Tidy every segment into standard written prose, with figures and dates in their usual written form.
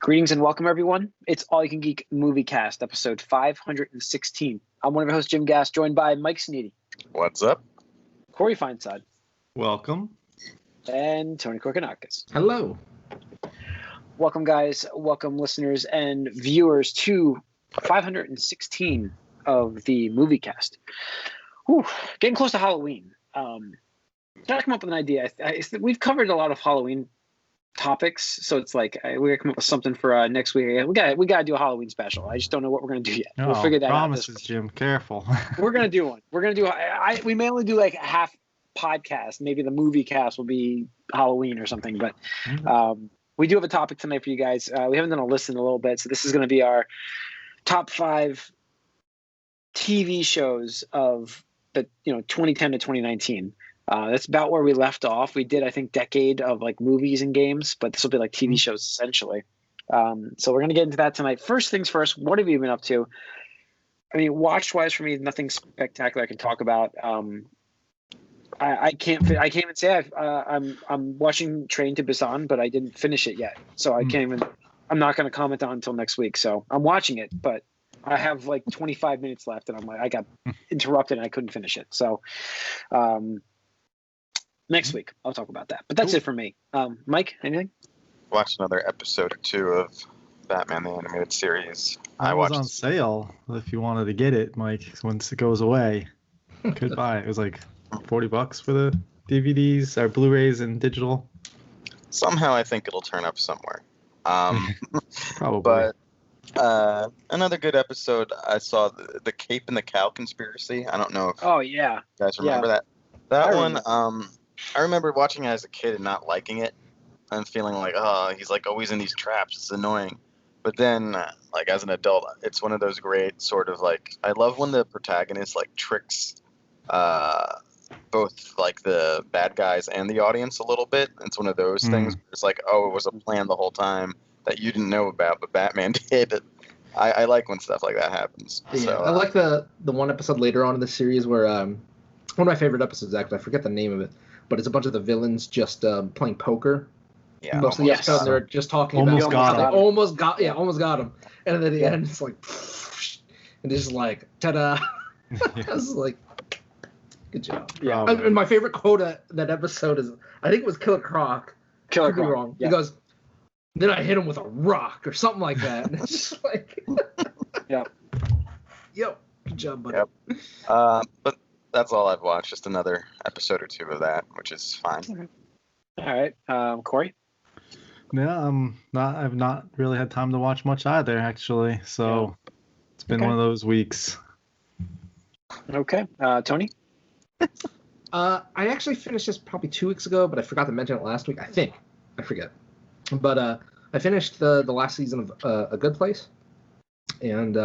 Greetings and welcome, everyone. It's All You Can Geek Moviecast, episode 516. I'm one of your hosts, Jim Gass, joined by Mike Sneedy. What's up? Corey Feinside. Welcome. And Tony Korkanakis. Hello. Welcome, guys. Welcome, listeners and viewers, to 516 of the Moviecast. Whew, getting close to Halloween. Trying to come up with an idea. We've covered a lot of Halloween topics, so it's like we gotta come up with something for next week. We gotta do a Halloween special. I just don't know what we're gonna do yet. We'll figure that promises, out. Jim. Careful. We're gonna do one. We're gonna do. We may only do like a half podcast. Maybe the movie cast will be Halloween or something. But we do have a topic tonight for you guys. We haven't done a list in a little bit, so this is gonna be our top 5 TV shows of the 2010 to 2019. That's about where we left off. We did, I think, decade of like movies and games, but this will be like TV shows essentially. So we're gonna get into that tonight. First things first, what have you been up to? I mean, watch-wise for me, nothing spectacular I can talk about. I can't even say I'm watching Train to Busan, but I didn't finish it yet, so I can't even. I'm not gonna comment on it until next week. So I'm watching it, but I have like 25 minutes left, and I got interrupted and I couldn't finish it. So. Next week, I'll talk about that. But that's it for me. Mike, anything? Watched another episode or 2 of Batman the Animated Series. I was on sale if you wanted to get it, Mike. Once it goes away, you could buy it. It was like $40 for the DVDs or Blu-rays and digital. Somehow I think it'll turn up somewhere. Probably. But another good episode, I saw the Cape and the Cow conspiracy. I don't know if you guys remember that. That one, I remember watching it as a kid and not liking it and feeling like, oh, he's like always in these traps. It's annoying. But then, like as an adult, it's one of those great sort of like, I love when the protagonist like tricks both like the bad guys and the audience a little bit. It's one of those things where it's like, oh, it was a plan the whole time that you didn't know about, but Batman did. I like when stuff like that happens. Yeah, so, I like the one episode later on in the series where one of my favorite episodes, actually, I forget the name of it, but it's a bunch of the villains just playing poker. Yeah, most of the episode, and they're just talking almost about got they almost got him, and then at the end it's like, and it's just like, ta-da! I was like, good job. Yeah. And my favorite quote at that episode is, I think it was Killer Croc. Killer Could be Croc. wrong. Yeah. He goes, then I hit him with a rock or something like that, and it's just like, Yeah. Yo, good job, buddy. Yep. But that's all I've watched. Just another episode or 2 of that, which is fine. All right, Corey. Yeah, I've not really had time to watch much either, actually. So it's been one of those weeks. Okay, Tony. I actually finished this probably 2 weeks ago, but I forgot to mention it last week. I forget. But I finished the last season of A Good Place, and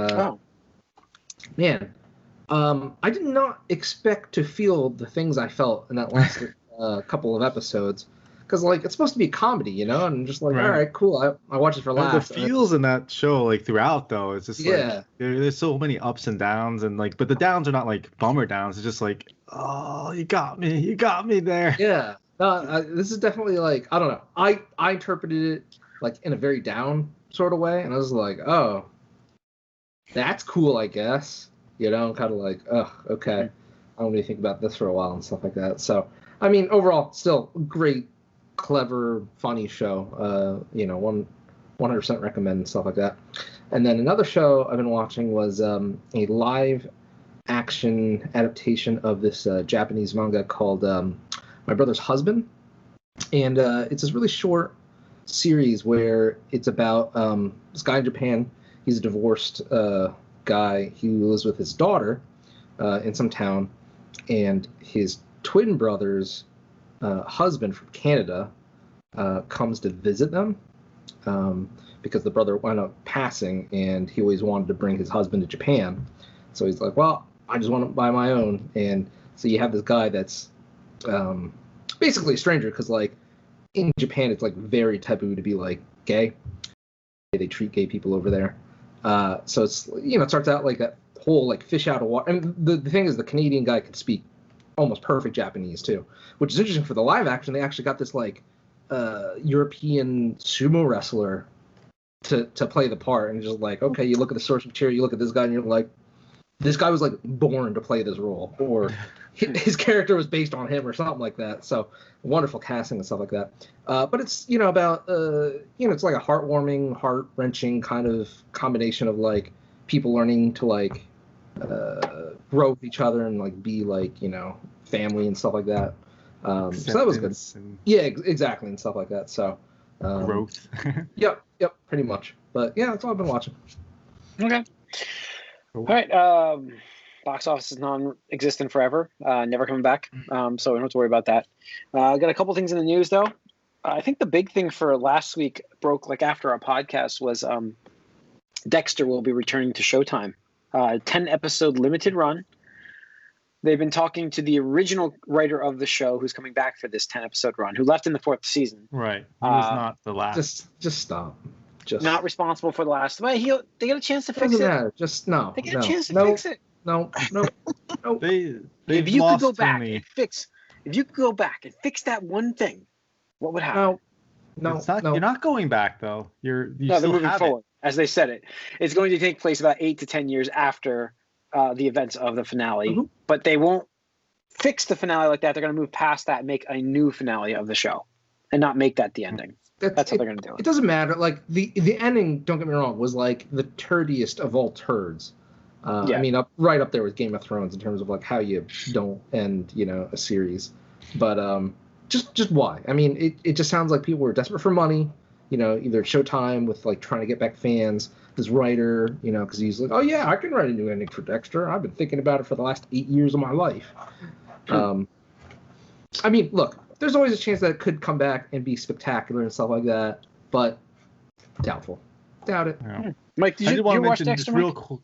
man, I did not expect to feel the things I felt in that last couple of episodes, because like it's supposed to be a comedy, and I'm just like, all right, cool. I watch it for laughs. The feels in that show, like throughout, though, it's just like there's so many ups and downs, and like, but the downs are not like bummer downs. It's just like, oh, you got me there. Yeah. This is definitely like, I don't know. I interpreted it like in a very down sort of way, and I was like, oh, that's cool, I guess. Kind of like, oh, okay. I don't really think about this for a while and stuff like that. So, I mean, overall, still great, clever, funny show. 100% recommend and stuff like that. And then another show I've been watching was a live action adaptation of this Japanese manga called My Brother's Husband. And it's this really short series where it's about this guy in Japan. He's a divorced guy. He lives with his daughter in some town, and his twin brother's husband from Canada comes to visit them because the brother wound up passing, and he always wanted to bring his husband to Japan. So he's like, well, I just want to buy my own. And so you have this guy that's basically a stranger, because like in Japan it's like very taboo to be like gay. They treat gay people over there. So it's, it starts out like that whole like fish out of water. And the thing is, the Canadian guy can speak almost perfect Japanese too, which is interesting for the live action. They actually got this like European sumo wrestler to play the part, and just like, okay, you look at the source material, you look at this guy, and you're like, this guy was like born to play this role, or his character was based on him, or something like that. So wonderful casting and stuff like that. But it's about it's like a heartwarming, heart-wrenching kind of combination of like people learning to like grow with each other and like be like family and stuff like that. So that was good. Yeah, exactly, and stuff like that. So growth. Yep, pretty much. But yeah, that's all I've been watching. Okay. Cool. All right. Box office is non-existent forever. Never coming back. So we don't have to worry about that. Got a couple things in the news though. I think the big thing for last week broke like after our podcast was Dexter will be returning to Showtime. 10-episode limited run. They've been talking to the original writer of the show, who's coming back for this 10-episode run, who left in the 4th season. Right. He was not the last. Just stop. Not responsible for the last. Well, they get a chance to fix it. Matter. Just no. They get a chance to fix it. No. If you could go back and fix, that one thing, what would happen? No. You're not going back though. They're moving forward. As they said it, it's going to take place about 8 to 10 years after the events of the finale. Mm-hmm. But they won't fix the finale like that. They're going to move past that and make a new finale of the show, and not make that the ending. That's how they're going to do it. It doesn't matter. Like the ending, don't get me wrong, was like the turdiest of all turds. I mean, right up there with Game of Thrones in terms of like how you don't end, a series. But just why? I mean, it just sounds like people were desperate for money. Either Showtime with like trying to get back fans. This writer, because he's like, oh yeah, I can write a new ending for Dexter. I've been thinking about it for the last 8 years of my life. I mean, look. There's always a chance that it could come back and be spectacular and stuff like that, but doubtful. Doubt it. Yeah. Mike, did you watch Dexter? Real quick.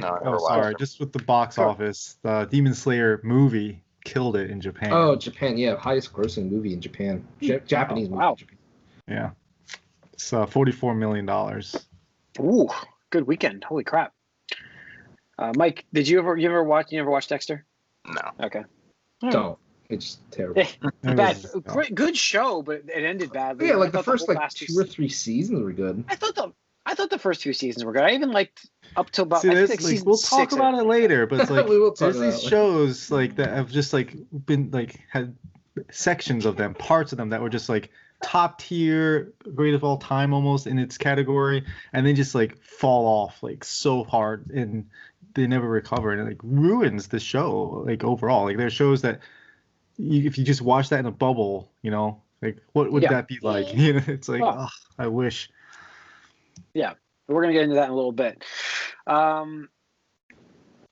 Sorry. Just with the box office, the Demon Slayer movie killed it in Japan. Oh, Japan, yeah, highest grossing movie in Japan. Japanese movie. In Japan. Yeah, it's $44 million. Ooh, good weekend! Holy crap. Mike, did you ever watch Dexter? No. Okay. Don't. It's terrible. Bad. Good show, but it ended badly. Yeah, like the first like 2 or 3 seasons were good. I thought the first 2 seasons were good. I even liked up till about. We'll talk about it later, but it's like there's these shows like that have just like been like had sections of them, parts of them that were just like top tier, great of all time almost in its category, and they just like fall off like so hard and they never recover, and it like ruins the show like overall. Like there's shows that. If you just watch that in a bubble, like what would that be like? It's like, I wish. Yeah, we're gonna get into that in a little bit.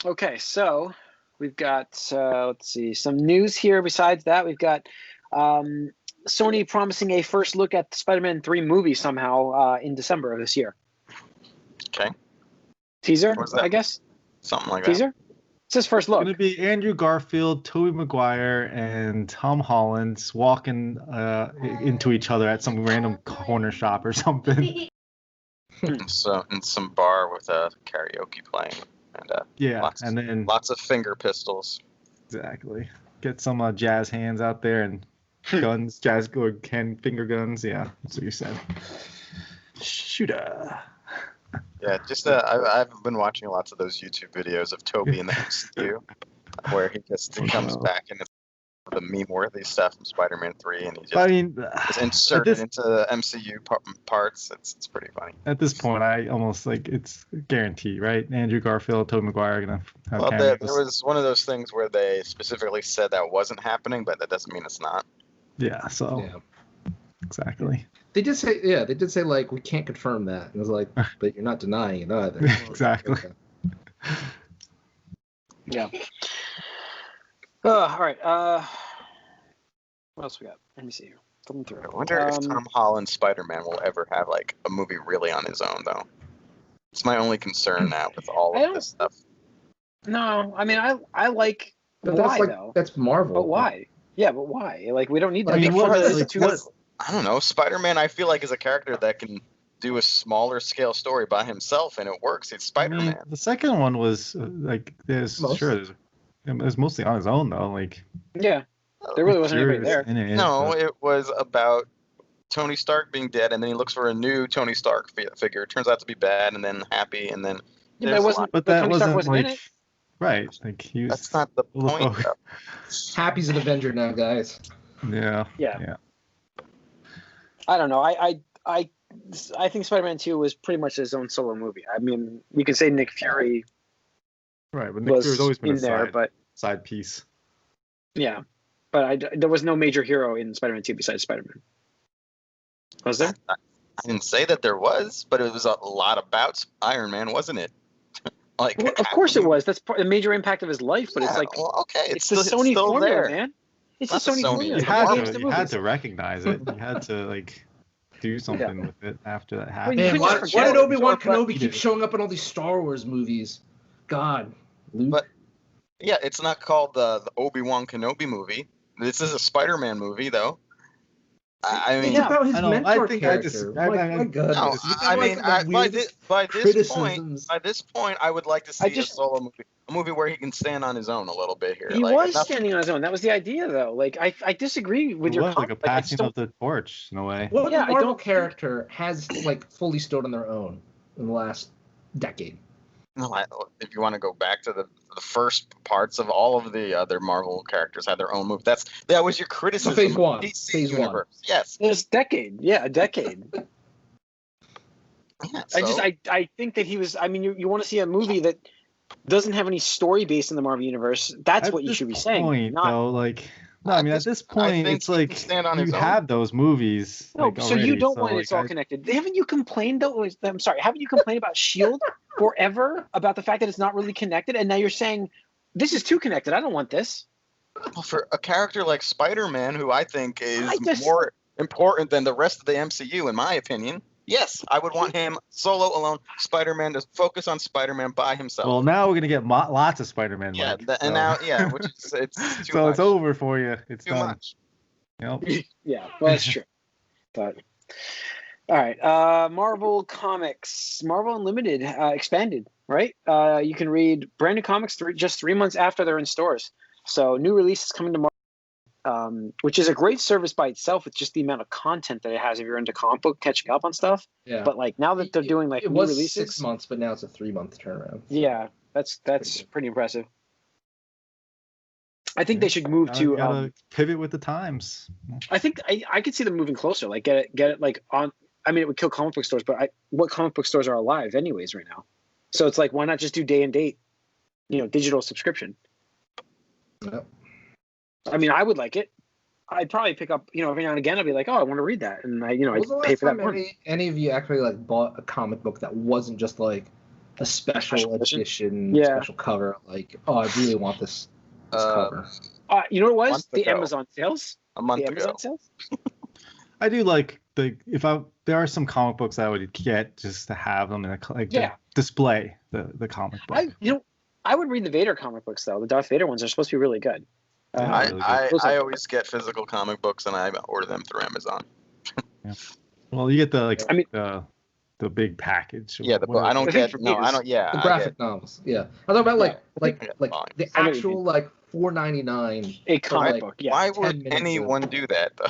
Okay, so we've got let's see some news here. Besides that, we've got Sony promising a first look at the Spider-Man 3 movie somehow in December of this year. Okay. Teaser, I guess. Something like that. Teaser. It's his first look. It's going to be Andrew Garfield, Tobey Maguire, and Tom Holland walking into each other at some random corner shop or something. So in some bar with a karaoke playing, and lots of finger pistols. Exactly. Get some jazz hands out there and guns, finger guns. Yeah, that's what you said. Shooter. Yeah, just I've been watching lots of those YouTube videos of Toby in the MCU, where he comes back and it's the meme-worthy stuff from Spider-Man 3, and he just is inserted into the MCU parts. It's pretty funny. At this point, I almost like it's guaranteed, right? Andrew Garfield, Tobey Maguire are gonna have cameos. There was one of those things where they specifically said that wasn't happening, but that doesn't mean it's not. Yeah. So. Yeah. Exactly. They did say like we can't confirm that, and I was like, but you're not denying it either. Exactly. Okay. Yeah. All right. What else we got? Let me see here. Thumbing through. I wonder if Tom Holland Spider-Man will ever have like a movie really on his own, though. It's my only concern now with all of this stuff. No, I mean I like. But why though? That's Marvel. But why? Yeah, but why? Like we don't need that. I don't know. Spider-Man, I feel like, is a character that can do a smaller scale story by himself, and it works. It's Spider-Man. I mean, the second one was it was mostly on his own though. Like there really wasn't anybody there. No, it was about Tony Stark being dead, and then he looks for a new Tony Stark figure. It turns out to be bad, and then happy, and then that wasn't in it. Right. Like that's not the point. Happy's an Avenger now, guys. Yeah. I don't know. I think Spider-Man 2 was pretty much his own solo movie. I mean, you could say Nick Fury. Right, but Nick Fury's always been a side piece. Yeah, but there was no major hero in Spider-Man 2 besides Spider-Man. Was there? I didn't say that there was, but it was a lot about Iron Man, wasn't it? Well, of course it was. That's a major impact of his life. But it's like, okay, it's the Sony formula, there. man. It's the Sony formula. You had to recognize it. You had to do something with it after that happened. Man, why did Obi-Wan Kenobi keep showing up in all these Star Wars movies? God, Luke. But yeah, it's not called the Obi-Wan Kenobi movie. This is a Spider-Man movie, though. I mean, it's about his mentor character. My goodness. By this point, I would like to see a solo movie, a movie where he can stand on his own a little bit here. He was standing on his own. That was the idea, though. Like, I disagree with your comment. Like a passing of the torch in a way. What Marvel character has fully stood on their own in the last decade? If you want to go back to the first parts of all of the other Marvel characters had their own movie. That was your criticism. Phase one. Phase universe. 1. Yes. This decade. Yeah, a decade. Yeah, so. I think that he was. I mean, you want to see a movie that doesn't have any story based in the Marvel universe. That's what you should be saying. At this point, it's like you have those movies. No, so you don't want it's all connected. Haven't you complained though? I'm sorry. Haven't you complained about S.H.I.E.L.D. forever about the fact that it's not really connected? And now you're saying this is too connected. I don't want this. Well, for a character like Spider-Man, who I think is more important than the rest of the MCU, in my opinion. Yes, I would want him solo, alone, Spider-Man to focus on Spider-Man by himself. Well, now we're gonna get lots of Spider-Man. Yeah, which is it's too so much. It's over for you. It's too done. much. Yep. Yeah, well, that's true. But all right, Marvel Comics, Marvel Unlimited expanded, right? You can read brand new comics just 3 months after they're in stores. So new releases coming to Marvel. Which is a great service by itself with just the amount of content that it has if you're into comic book catching up on stuff. Yeah. But like now that they're doing like new releases, 6 months, but now it's a 3-month turnaround. Yeah, that's pretty impressive. I think they should move to pivot with the times. I think I could see them moving closer. Like get it like on. I mean, it would kill comic book stores, but what comic book stores are alive anyways right now? So it's like, why not just do day and date, digital subscription? Yep. I mean, I would like it. I'd probably pick up, every now and again, I'd be like, oh, I want to read that. And I'd pay for that one. Any of you actually like bought a comic book that wasn't just like a special edition, special cover? Like, oh, I really want this cover. You know what it was? The Amazon sales. A month ago. Amazon sales? I do like there are some comic books I would get just to have them in display the comic book. I would read the Vader comic books though. The Darth Vader ones are supposed to be really good. I always get physical comic books and I order them through Amazon. Yeah. Well, you get the big package. Yeah, I don't get the graphic novels. Yeah, I thought about like the actual like $4.99 a comic book. Yeah. Why would anyone do that though?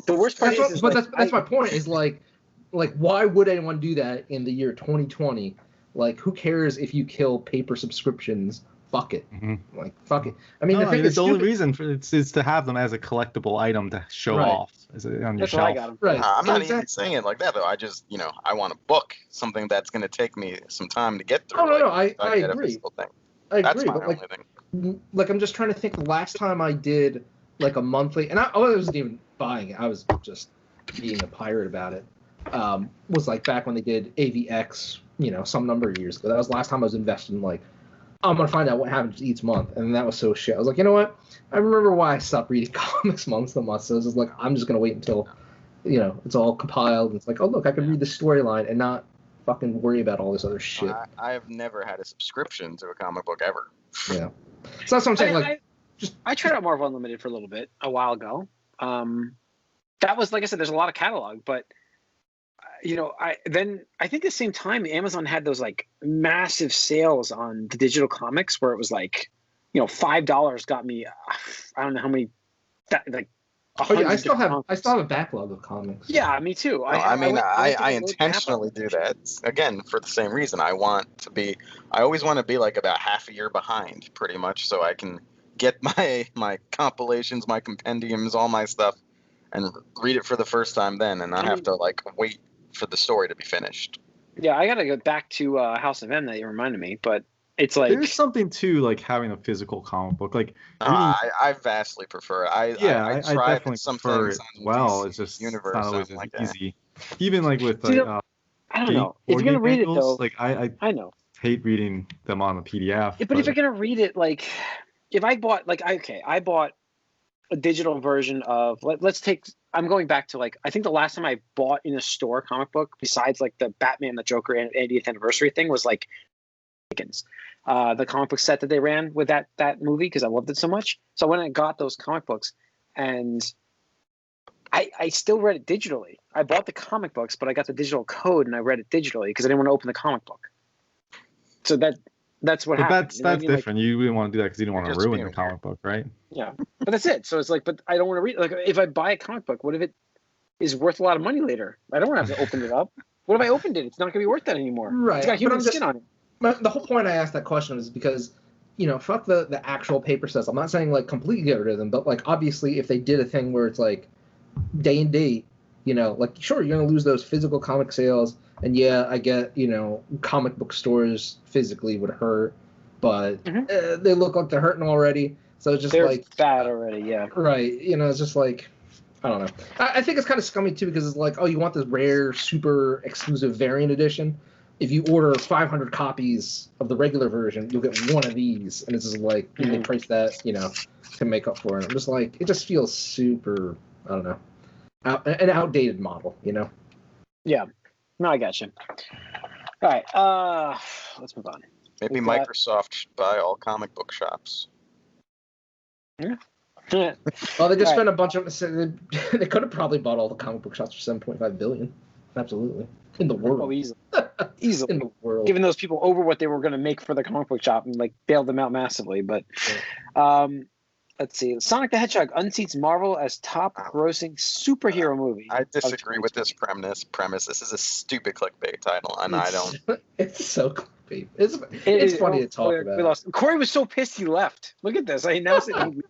The worst part is that's my point. Is like why would anyone do that in the year 2020? Like, who cares if you kill paper subscriptions? Fuck it. Mm-hmm. Like, fuck it. I mean, the only reason for it's to have them as a collectible item to show off on your shelf. I got them. Right. I'm not even saying it like that though. I just, I want a book, something that's going to take me some time to get through. I agree. That's my only thing. Like, I'm just trying to think. The last time I did like a monthly, and I wasn't even buying it. I was just being a pirate about it. Was like back when they did AVX, some number of years ago. That was the last time I was invested in like, I'm going to find out what happens each month. And that was so shit. I was like, you know what? I remember why I stopped reading comics month to month. So it was just like, I'm just going to wait until, it's all compiled. And it's like, oh, look, I can read the storyline and not fucking worry about all this other shit. I have never had a subscription to a comic book ever. Yeah. So that's what I'm saying. I tried out Marvel Unlimited for a little bit a while ago. That was, like I said, there's a lot of catalog, but I think at the same time Amazon had those like massive sales on the digital comics where it was like, $5 got me, I don't know how many, like I still have a backlog of comics. Yeah, me too. I intentionally do that again for the same reason. I always want to be like about half a year behind, pretty much, so I can get my compilations, my compendiums, all my stuff, and read it for the first time then, and not have to like wait for the story to be finished. Yeah, I gotta go back to House of M that you reminded me, but it's like there's something to like having a physical comic book. Like I vastly prefer it. I definitely prefer it. Well, it's just universe, not always like easy. Even like with I don't know if you're gonna read it though. Like I know hate reading them on a PDF. Yeah, but if you're gonna read it, like if I bought I bought a digital version of let's take. I'm going back to like I think the last time I bought in a store comic book besides like the Batman the Joker 80th anniversary thing was like the comic book set that they ran with that movie because I loved it so much. So when I got those comic books, and I still read it digitally. I bought the comic books, but I got the digital code and I read it digitally because I didn't want to open the comic book. So that's what happened. That's different. Like, you didn't want to do that because you didn't want to ruin the comic book, right? Yeah, but that's it. So it's like, but I don't want to read. Like, if I buy a comic book, what if it is worth a lot of money later? I don't want to have to open it up. What if I opened it? It's not going to be worth that anymore. Right. It's got human skin on it. The whole point I asked that question is because, fuck the actual paper sets. I'm not saying like completely get rid of them, but like obviously if they did a thing where it's like day and date, like sure you're gonna lose those physical comic sales, and yeah I get comic book stores physically would hurt, but they look like they're hurting already. So it's just they're like bad already, yeah. Right. It's just like I don't know. I think it's kind of scummy too because it's like, oh, you want this rare super exclusive variant edition. If you order 500 copies of the regular version, you'll get one of these, and it's just like you can price that, to make up for it. I'm just like, it just feels super, I don't know, an outdated model, Yeah, no, I got you. All right, let's move on. Maybe Microsoft should buy all comic book shops. Yeah. Well, they just spent a bunch of. They could have probably bought all the comic book shops for $7.5 billion. Absolutely. In the world. Oh, easily. In the world. Giving those people over what they were going to make for the comic book shop and like bailed them out massively. But let's see. Sonic the Hedgehog unseats Marvel as top grossing superhero movie. I disagree with this premise. This is a stupid clickbait title, and I don't. It's so clickbait. It's funny to talk about. We lost. Corey was so pissed he left. Look at this. I announced it.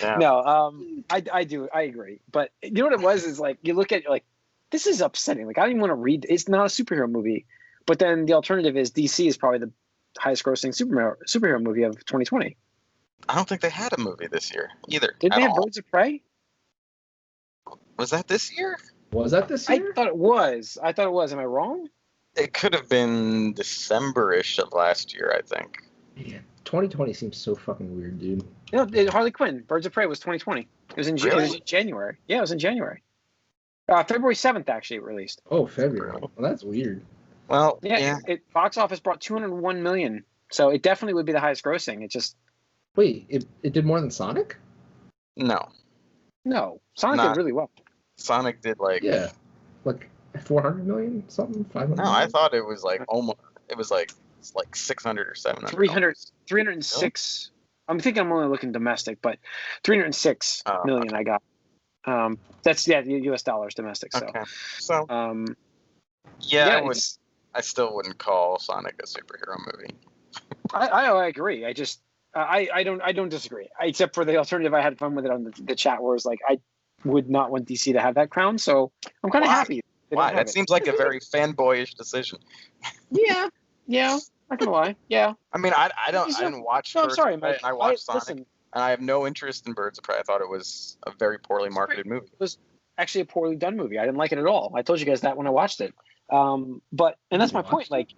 Yeah. No, I do. I agree. But you know what it was is like you look at it like, this is upsetting. Like I don't even want to read. It's not a superhero movie. But then the alternative is DC is probably the highest grossing superhero movie of 2020. I don't think they had a movie this year either. Did they have Birds of Prey? Was that this year? Was that this year? I thought it was. Am I wrong? It could have been December-ish of last year, I think. Yeah, 2020 seems so fucking weird, dude. Harley Quinn, Birds of Prey was 2020. It was in January. Yeah, it was in January. February 7th, actually, it released. Oh, February. Well, that's weird. Well, yeah. It box office brought $201 million, so it definitely would be the highest grossing. It just wait, it did more than Sonic? No, Sonic did really well. Sonic did like 400 million, something, 500. No, I thought it was like almost. It was like 600 or 700. 306. I'm thinking I'm only looking domestic, but 306 million I got. That's the U.S. dollars domestic. So, okay. So, I still wouldn't call Sonic a superhero movie. I agree. I don't disagree. Except for the alternative, I had fun with it on the chat where it's like I would not want DC to have that crown. So I'm kind of happy. Why? That seems like a very fanboyish decision. Yeah. Not gonna lie. Yeah. I mean, I didn't watch. No, I'm sorry, Prey, I watched Sonic. And I have no interest in Birds of Prey. I thought it was a very poorly marketed movie. It was actually a poorly done movie. I didn't like it at all. I told you guys that when I watched it. And that's my point. Like,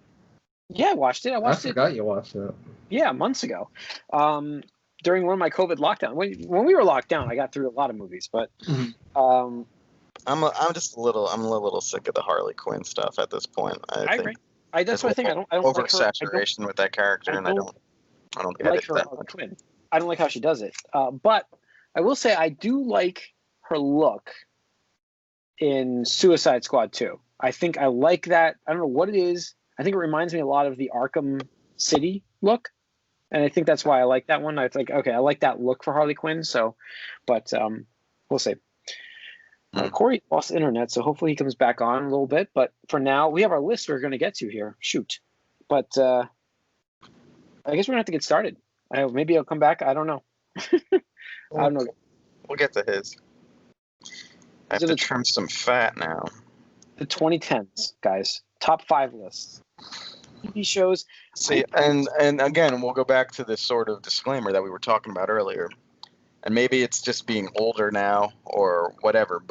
yeah, I watched it. I forgot you watched it. Yeah, months ago. During one of my COVID lockdown. When we were locked down, I got through a lot of movies. But I'm just a little sick of the Harley Quinn stuff at this point. I agree. That's what I think. I don't oversaturation with that character, and I don't get it that much. Quinn. I don't like how she does it. But I will say I do like her look in Suicide Squad 2. I think I like that. I don't know what it is. I think it reminds me a lot of the Arkham City look. And I think that's why I like that one. I think, okay, I like that look for Harley Quinn. So, but we'll see. Corey lost internet, so hopefully he comes back on a little bit. But for now, we have our list we're going to get to here. Shoot. But I guess we're going to have to get started. Maybe I'll come back. I don't know. I don't know. We'll get to his. I have to trim some fat now. The 2010s, guys. Top 5 lists. TV shows. See, and again, we'll go back to this sort of disclaimer that we were talking about earlier. And maybe it's just being older now or whatever,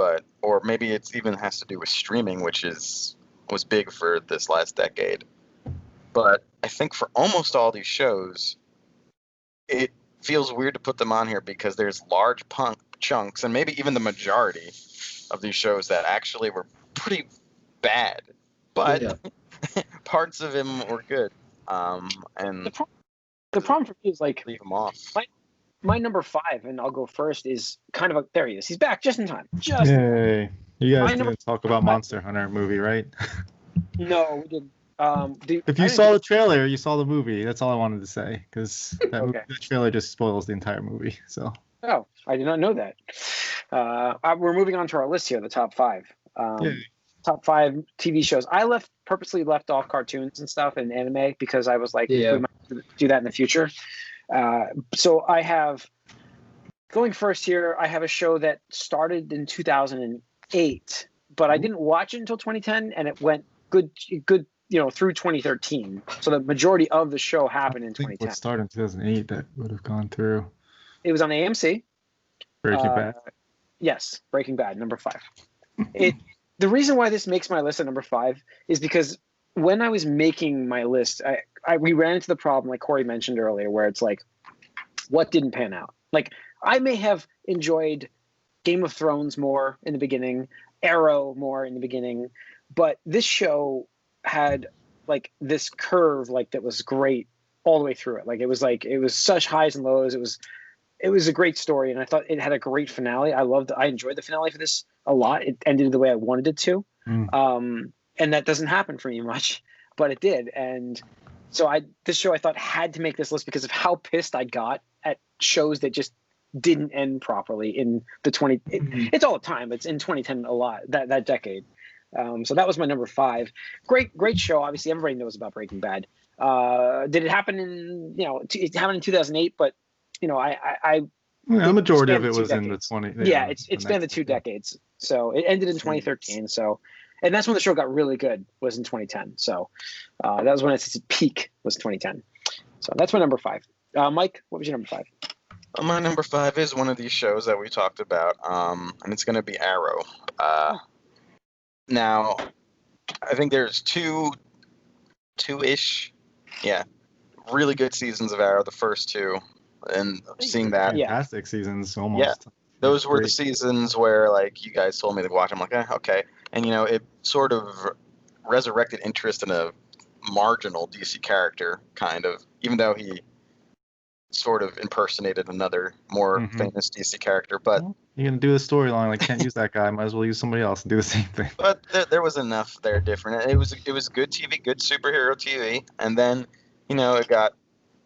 or maybe it even has to do with streaming, which was big for this last decade. But I think for almost all these shows, it feels weird to put them on here because there's large chunks, and maybe even the majority of these shows that actually were pretty bad. But parts of them were good. And the problem for me is like leave them off. My number 5, and I'll go first, is kind of there he is. He's back just in time. Yay. You guys didn't talk about Monster Hunter movie, right? No, we didn't. If you saw the trailer, you saw the movie. That's all I wanted to say, because that trailer just spoils the entire movie. So. Oh, I did not know that. We're moving on to our list here, the top 5. Top 5 TV shows. I purposely left off cartoons and stuff and anime because I was like, we might do that in the future. So I have, going first here, I have a show that started in 2008, but I didn't watch it until 2010, and it went good, through 2013. So the majority of the show happened in 2010. What started in 2008 that would have gone through? It was on AMC. Breaking Bad. Yes, Breaking Bad, number 5. The reason why this makes my list at number 5 is because when I was making my list, we ran into the problem, like Corey mentioned earlier, where it's like, what didn't pan out? Like, I may have enjoyed Game of Thrones more in the beginning, Arrow more in the beginning, but this show had like this curve that was great all the way through it. Like it was such highs and lows. It was a great story, and I thought it had a great finale. I enjoyed the finale for this a lot. It ended the way I wanted it to. And that doesn't happen for me much, but it did. And so this show I thought had to make this list because of how pissed I got at shows that just didn't end properly in the 20. It's all the time. It's in 2010 a lot, that decade. So that was my number 5. Great show. Obviously, everybody knows about Breaking Bad. Did it happen it happened in 2008, but the majority of it was in the 20. It spanned the 2 decades. So it ended in 2013. So, and that's when the show got really good, was in 2010. So that was when its peak was 2010. So that's my number 5. Mike, what was your number 5? My number 5 is one of these shows that we talked about, and it's going to be Arrow. Now, I think there's two-ish, really good seasons of Arrow, the first 2. And seeing that, fantastic seasons, almost. Yeah, those were the seasons where you guys told me to watch. I'm like, okay, and it sort of resurrected interest in a marginal DC character, kind of, even though he sort of impersonated another more famous DC character. But you're gonna do a storyline, can't use that guy. Might as well use somebody else and do the same thing. But there was enough there different. It was good TV, good superhero TV, and then it got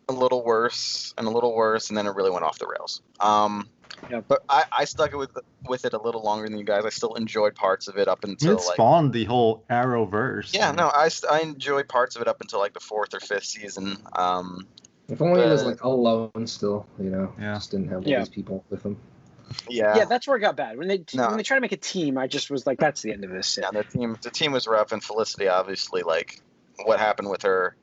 a little worse, and then it really went off the rails. But I stuck with it a little longer than you guys. I still enjoyed parts of it up until it spawned the whole Arrowverse. Yeah, no, I enjoyed parts of it up until the 4th or 5th season. If only it was alone still, just didn't have all these people with him. Yeah, that's where it got bad. When they try to make a team, I just was like, that's the end of this. Yeah, the team was rough, and Felicity obviously what happened with her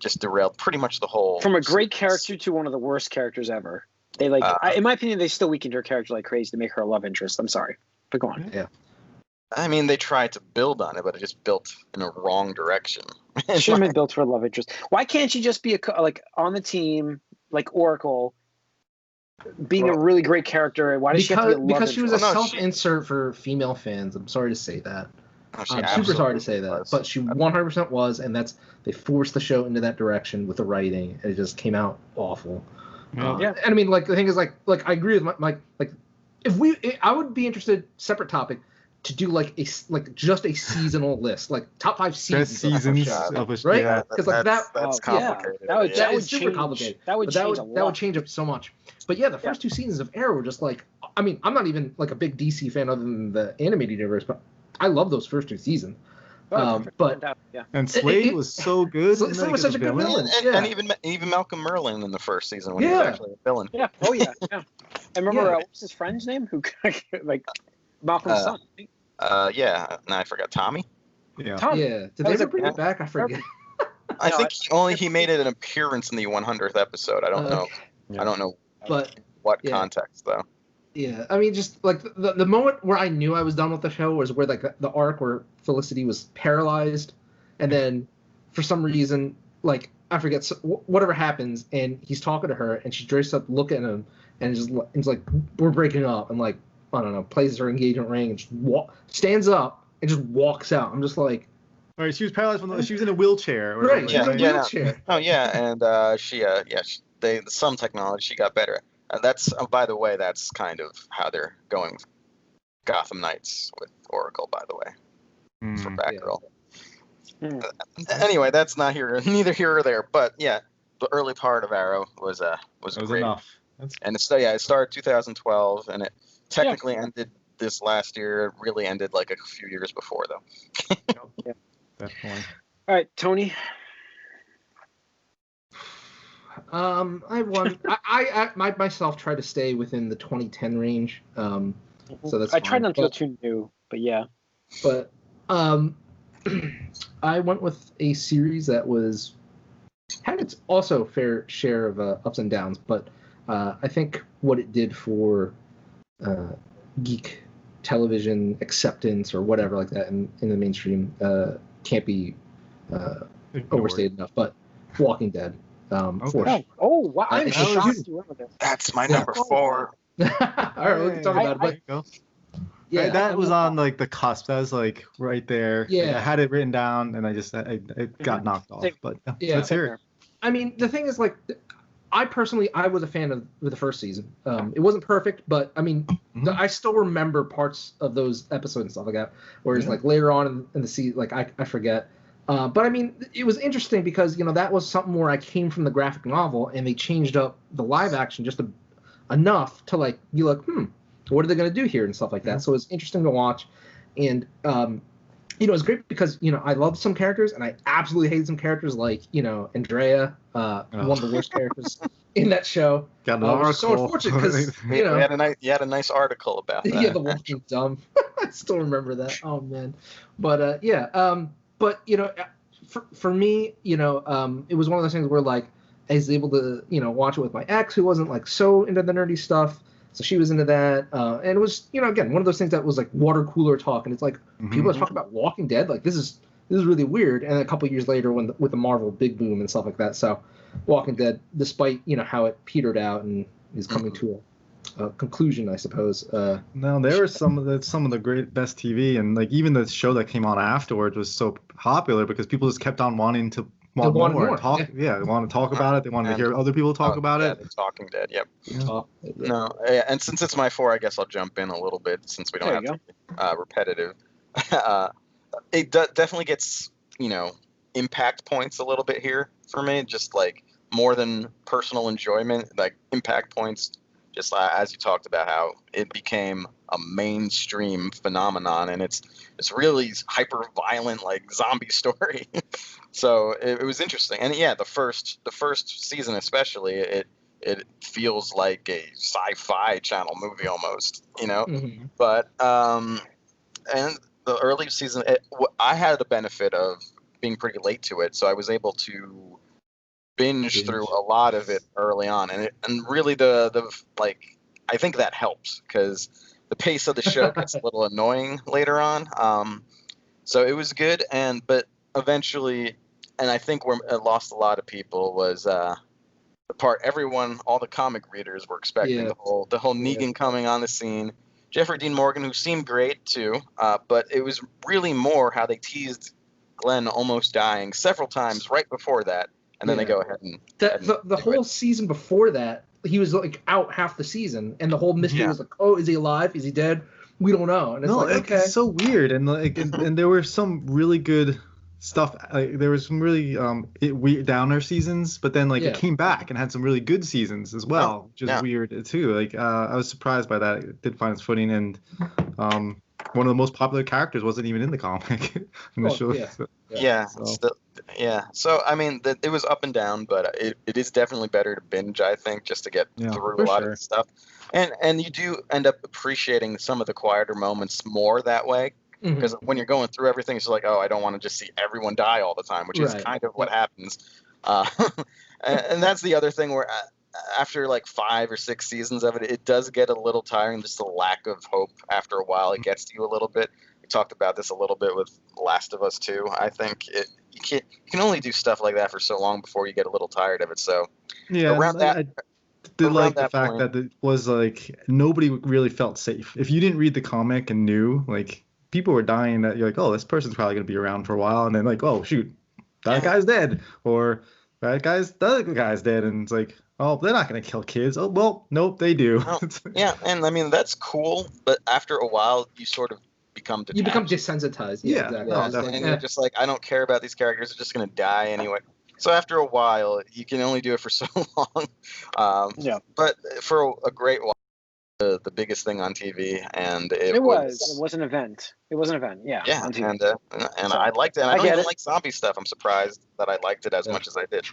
just derailed pretty much the whole. From a great character to one of the worst characters ever. They in my opinion, they still weakened her character like crazy to make her a love interest. I'm sorry, but go on. Yeah. I mean, they tried to build on it, but it just built in a wrong direction. She should have been built for a love interest. Why can't she just be on the team like Oracle, being a really great character? Why does she have to be a love because she was a interest? self-insert for female fans. I'm sorry to say that. I'm super sorry to say that, but she 100% was, and they forced the show into that direction with the writing, and it just came out awful. And I mean, the thing is, I agree with Mike. I would be interested, separate topic, to do just a seasonal list, top 5 seasons. Best seasons of a show, right? Because that's complicated. Yeah. That would super change, complicated. That would change a lot. That would change up so much. But the first 2 seasons of Arrow were just I mean, I'm not even like a big DC fan other than the animated universe, but I love those first 2 seasons. But and Slade was so good. Slade was such a good villain. And even Malcolm Merlin in the first season when he was actually a villain. Yeah. Oh yeah. Yeah. I remember what was his friend's name? Who like Malcolm's son? Yeah. No, I forgot. Tommy. Yeah. Tommy. Yeah. Did they ever bring it back? I forget. I think he made it an appearance in the 100th episode. I don't know. Yeah. I don't know. But what context though. Yeah, I mean, just like the moment where I knew I was done with the show was where like the arc where Felicity was paralyzed, and then for some reason, like I forget whatever happens, and he's talking to her, and she's dressed up, looking at him, and it's like we're breaking up, and like I don't know, plays her engagement ring, and just stands up and just walks out. I'm just like, all right, she was paralyzed she was in a wheelchair. Right, she was in a wheelchair. Oh yeah, and some technology she got better. That's by the way, that's kind of how they're going with Gotham Knights with Oracle, by the way, for Batgirl. Yeah. Anyway, that's neither here or there. But yeah, the early part of Arrow was great. Enough. And it started 2012, and it technically ended this last year. It really ended like a few years before, though. Yeah, definitely. All right, Tony. I myself try to stay within the 2010 range. So that's I tried not to go too new, but yeah. But I went with a series that had its also fair share of ups and downs, but I think what it did for geek television acceptance or whatever like that in the mainstream can't be overstated enough. But Walking Dead. Okay. Oh wow! I'm shocked you went with this. That's my number 4. All right, we can talk about it. But yeah, that was on like the cusp. That was like right there. Yeah, I had it written down, and it got knocked off. But let's hear it. I mean, the thing is, like, I was a fan of the first season. It wasn't perfect, but I mean, I still remember parts of those episodes and stuff like that. Whereas like later on in the season, like I forget. But I mean, it was interesting because that was something where I came from the graphic novel, and they changed up the live action just enough to like be like, what are they going to do here and stuff like that. So it was interesting to watch, and it was great because I loved some characters and I absolutely hated some characters like Andrea, one of the worst characters in that show. Got an article. So unfortunate because you had a nice article about that. Yeah, the Walking Dumb. I still remember that. Oh man, but But for me, it was one of those things where like I was able to watch it with my ex who wasn't like so into the nerdy stuff, so she was into that, and it was again one of those things that was like water cooler talk, and it's like people are talking about Walking Dead, like this is really weird, and a couple of years later with the Marvel big boom and stuff like that, so Walking Dead, despite how it petered out and is coming to a conclusion, I suppose. No, there were some of the best TV, and like even the show that came on afterwards was so popular because people just kept on wanting to want more. Talk. Yeah, they want to talk about it. They wanted to hear other people talk about it. The Talking Dead. Yep. No, and since it's my 4, I guess I'll jump in a little bit since we don't have to be repetitive. It definitely gets impact points a little bit here for me, just like more than personal enjoyment, like impact points. Just as you talked about how it became a mainstream phenomenon, and it's really hyper violent, like zombie story. So it was interesting, and yeah, the first season especially, it feels like a sci-fi channel movie almost, But and the early season, I had the benefit of being pretty late to it, so I was able to binge through a lot of it early on, and really the I think that helps because the pace of the show gets a little annoying later on. So it was good, but eventually, and I think where it lost a lot of people was the part all the comic readers were expecting, the whole Negan coming on the scene, Jeffrey Dean Morgan, who seemed great too, but it was really more how they teased Glenn almost dying several times right before that. And then they go ahead and the whole season before that, he was like out half the season, and the whole mystery was like, oh, is he alive? Is he dead? We don't know. And it's it's so weird, and like and there were some really good stuff. Like there was some really weird downer seasons, but then it came back and had some really good seasons as well, which is weird too. Like I was surprised by that. It did find its footing, and one of the most popular characters wasn't even in the comic in the show. So I mean, it was up and down, but it is definitely better to binge, I think, just to get through a lot of the stuff. And you do end up appreciating some of the quieter moments more that way. Because when you're going through everything, it's like, oh, I don't want to just see everyone die all the time, which is kind of what happens. And that's the other thing where after like 5 or 6 seasons of it, it does get a little tiring. Just the lack of hope after a while, it gets to you a little bit. We talked about this a little bit with Last of Us 2. I think you can only do stuff like that for so long before you get a little tired of it. So around that. I did like the fact that it was like nobody really felt safe. If you didn't read the comic and knew, like, people were dying that you're like, oh, this person's probably going to be around for a while. And then like, oh, shoot, that guy's dead. Or the other guy's dead. And it's like, oh, they're not going to kill kids. Oh, well, nope, they do. Oh, yeah, and I mean, that's cool. But after a while, you sort of become detached. You become desensitized. Yeah, exactly. And you're just like, I don't care about these characters. They're just going to die anyway. So after a while, you can only do it for so long. But for a great while, the biggest thing on TV, and it was an event. It was an event, yeah. On TV. And I liked it. And I don't even like zombie stuff. I'm surprised that I liked it as much as I did.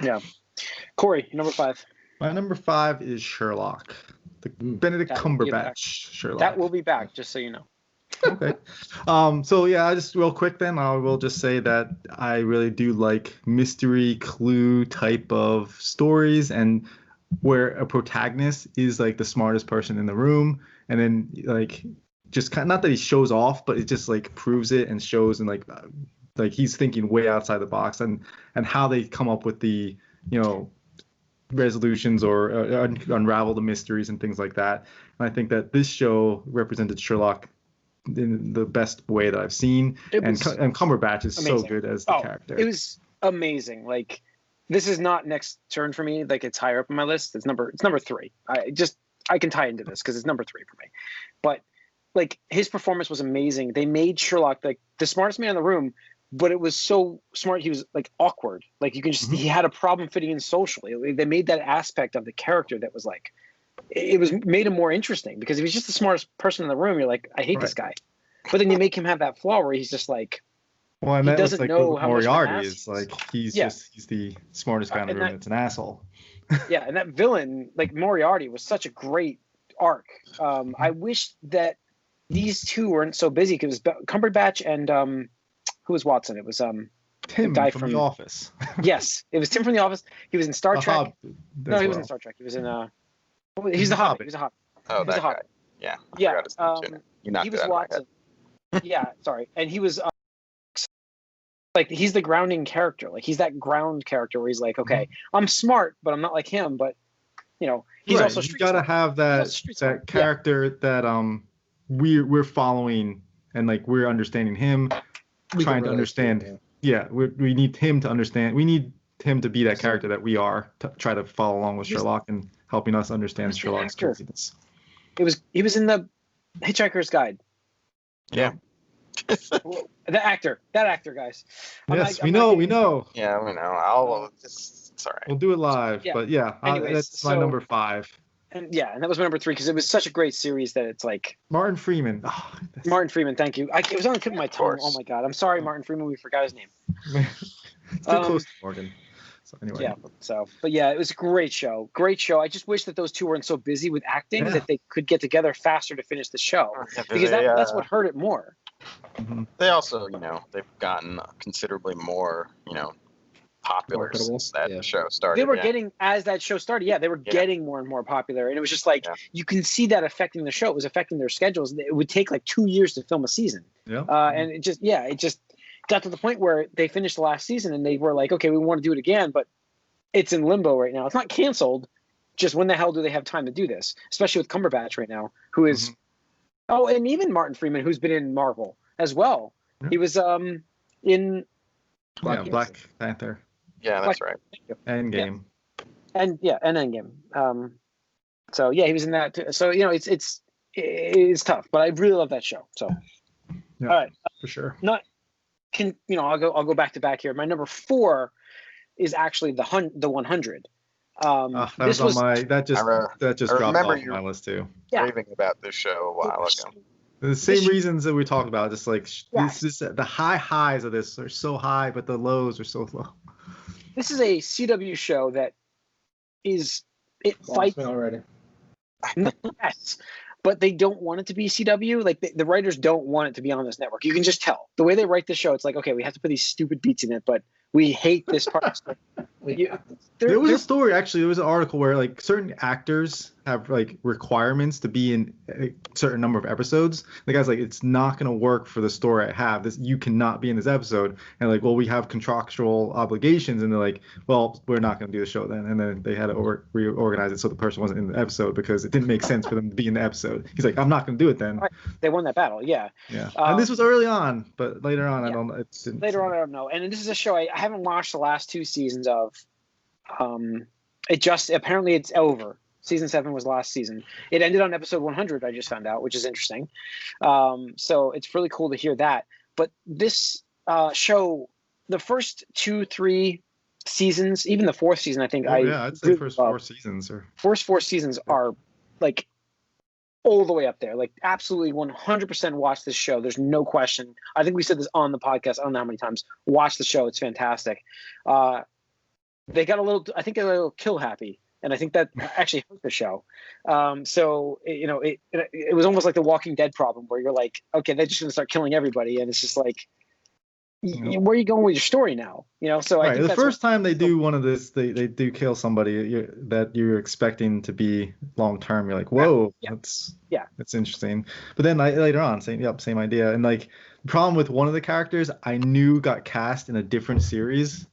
Yeah. Corey, number 5. My number 5 is Sherlock, the Benedict Cumberbatch Sherlock. That will be back, just so you know. Okay. So yeah, just real quick then, I will just say that I really do like mystery clue type of stories, and where a protagonist is like the smartest person in the room, and then like just kind of, not that he shows off, but it just like proves it and shows, and like he's thinking way outside the box, and how they come up with the resolutions or unravel the mysteries and things like that. And I think that this show represented Sherlock in the best way that I've seen, and Cumberbatch is amazing. So good as the character. It was amazing. Like, this is not next turn for me. Like, it's higher up on my list. It's number 3. I can tie into this because it's number 3 for me. But like, his performance was amazing. They made Sherlock like the smartest man in the room, but it was so smart. He was like awkward. Like, you can just he had a problem fitting in socially. They made that aspect of the character that was like, it made him more interesting, because if he's just the smartest person in the room, you're like, I hate this guy. But then you make him have that flaw where he's just like, well, and he doesn't like know how Moriarty is. Like, he's the smartest guy in the room. It's an asshole. Yeah, and that villain, like Moriarty, was such a great arc. I wish that these two weren't so busy, because Cumberbatch and who was Watson? It was Tim guy from The Office. Yes, it was Tim from The Office. He was in Star Trek. No, he was in Star Trek. He was in he's the Hobbit. He was a Hobbit. Oh, that guy. Yeah. Yeah. He was Watson. Yeah, sorry. And he was like, he's the grounding character. Like, he's that ground character where he's like, okay, I'm smart, but I'm not like him. But he's also street smart. You gotta have that character that we're following, and like we're understanding him, trying to understand. Him. Yeah, we need him to understand. We need him to be that character that we are, to try to follow along with Sherlock and helping us understand Sherlock's craziness. He was in the Hitchhiker's Guide. Yeah. That actor, guys. Yes, we know. Yeah, we know. It's all right. We'll do it live, but yeah, anyways, that's my number 5. And that was my number 3, because it was such a great series that it's like Martin Freeman. Oh, Martin Freeman, thank you. It was on the tip of my tongue. Oh my god, I'm sorry, Martin Freeman. We forgot his name. It's too close to Morgan. So anyway. Yeah. But yeah, it was a great show. Great show. I just wish that those two weren't so busy with acting that they could get together faster to finish the show, because that's what hurt it more. Mm-hmm. They also, they've gotten considerably more, popular since that show started. They were getting, as that show started, they were getting more and more popular, and it was just like you can see that affecting the show. It was affecting their schedules. It would take like 2 years to film a season. Yeah. And it just got to the point where they finished the last season and they were like, okay, we want to do it again, but it's in limbo right now. It's not canceled. Just when the hell do they have time to do this? Especially with Cumberbatch right now, who is and even Martin Freeman, who's been in Marvel as well. Yeah. He was in Black Panther. Yeah, that's right. Endgame. Yeah. And Endgame. So yeah, he was in that too. So it's tough, but I really love that show. So all right, for sure. I'll go back to back here. My number 4 is actually the 100. That just dropped off my list too. Raving about this show a while ago. The same reasons that we talked about, just like the highs of this are so high, but the lows are so low. This is a CW show that fights me already. Yes, but they don't want it to be CW. Like the writers don't want it to be on this network. You can just tell the way they write the show. It's like, okay, we have to put these stupid beats in it, but we hate this part. There was a story, actually. There was an article where like certain actors have like requirements to be in a certain number of episodes. The guy's like, it's not going to work for the story I have. You cannot be in this episode. And like, well, we have contractual obligations. And they're like, well, we're not going to do the show then. And then they had to reorganize it so the person wasn't in the episode because it didn't make sense for them to be in the episode. He's like, I'm not going to do it then. They won that battle, yeah. Yeah. And this was early on, but later on, I don't know. Later on, I don't know. And this is a show I haven't watched the last 2 seasons of. Apparently it's over. Season 7 was last season. It ended on episode 100. I just found out, which is interesting. So it's really cool to hear that. But this show, the first 2-3 seasons, even the 4th season, I think. I'd say first 4 seasons are like all the way up there. Like absolutely 100% watch this show. There's no question. I think we said this on the podcast. I don't know how many times. Watch the show. It's fantastic. They got a little kill happy, and I think that actually hurt the show. So it was almost like the Walking Dead problem, where you're like, okay, they're just gonna start killing everybody, and it's just like, where are you going with your story now? So I think the first time they do one of this, they do kill somebody that you're expecting to be long term. You're like, whoa, that's interesting. But then later on, same idea. And like the problem with one of the characters, I knew got cast in a different series.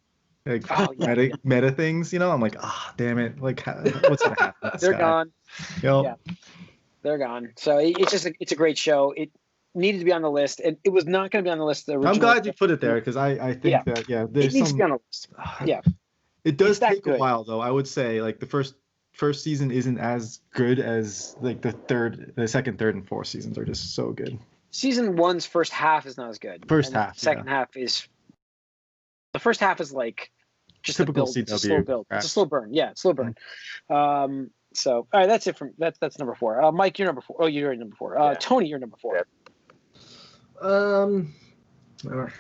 Like meta things, I'm like, damn it! Like, what's gonna happen? They're gone. Yep. Yeah, they're gone. So it's a great show. It needed to be on the list, and it was not going to be on the list. I'm glad you put it there because I think that there's it needs to be on the list. Yeah, it does take a while though. I would say like the first season isn't as good as like the second, third, and fourth seasons are just so good. Season 1's first half is not as good. Second half is. The first half is like just typical a build, CW. It's a slow build. It's a slow burn. Yeah, slow burn. So all right, that's it from that's number 4. Mike, you're number 4. Oh, you're already number 4. Tony, you're number 4.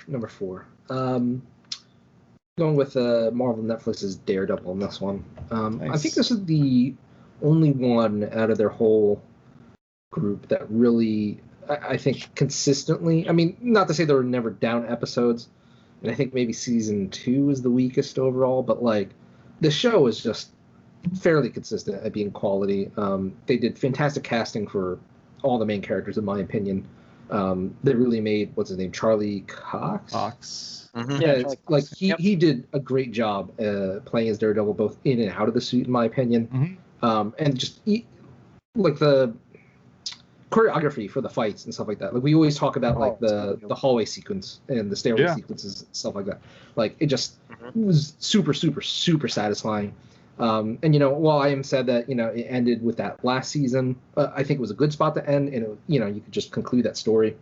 Number 4. Going with Marvel Netflix's Daredevil in this one. Nice. I think this is the only one out of their whole group that really, I think, consistently. I mean, not to say there were never down episodes. And I think maybe season 2 is the weakest overall, but like the show is just fairly consistent at being quality. They did fantastic casting for all the main characters, in my opinion. They really made, what's his name, Charlie Cox? Mm-hmm. Yeah, he did a great job playing as Daredevil, both in and out of the suit, in my opinion. Mm-hmm. And just like the choreography for the fights and stuff like that. Like we always talk about like the hallway sequence and the stairway sequences and stuff like that. Like it just was super, super, super satisfying. And while I am sad that it ended with that last season, I think it was a good spot to end, and you could just conclude that story.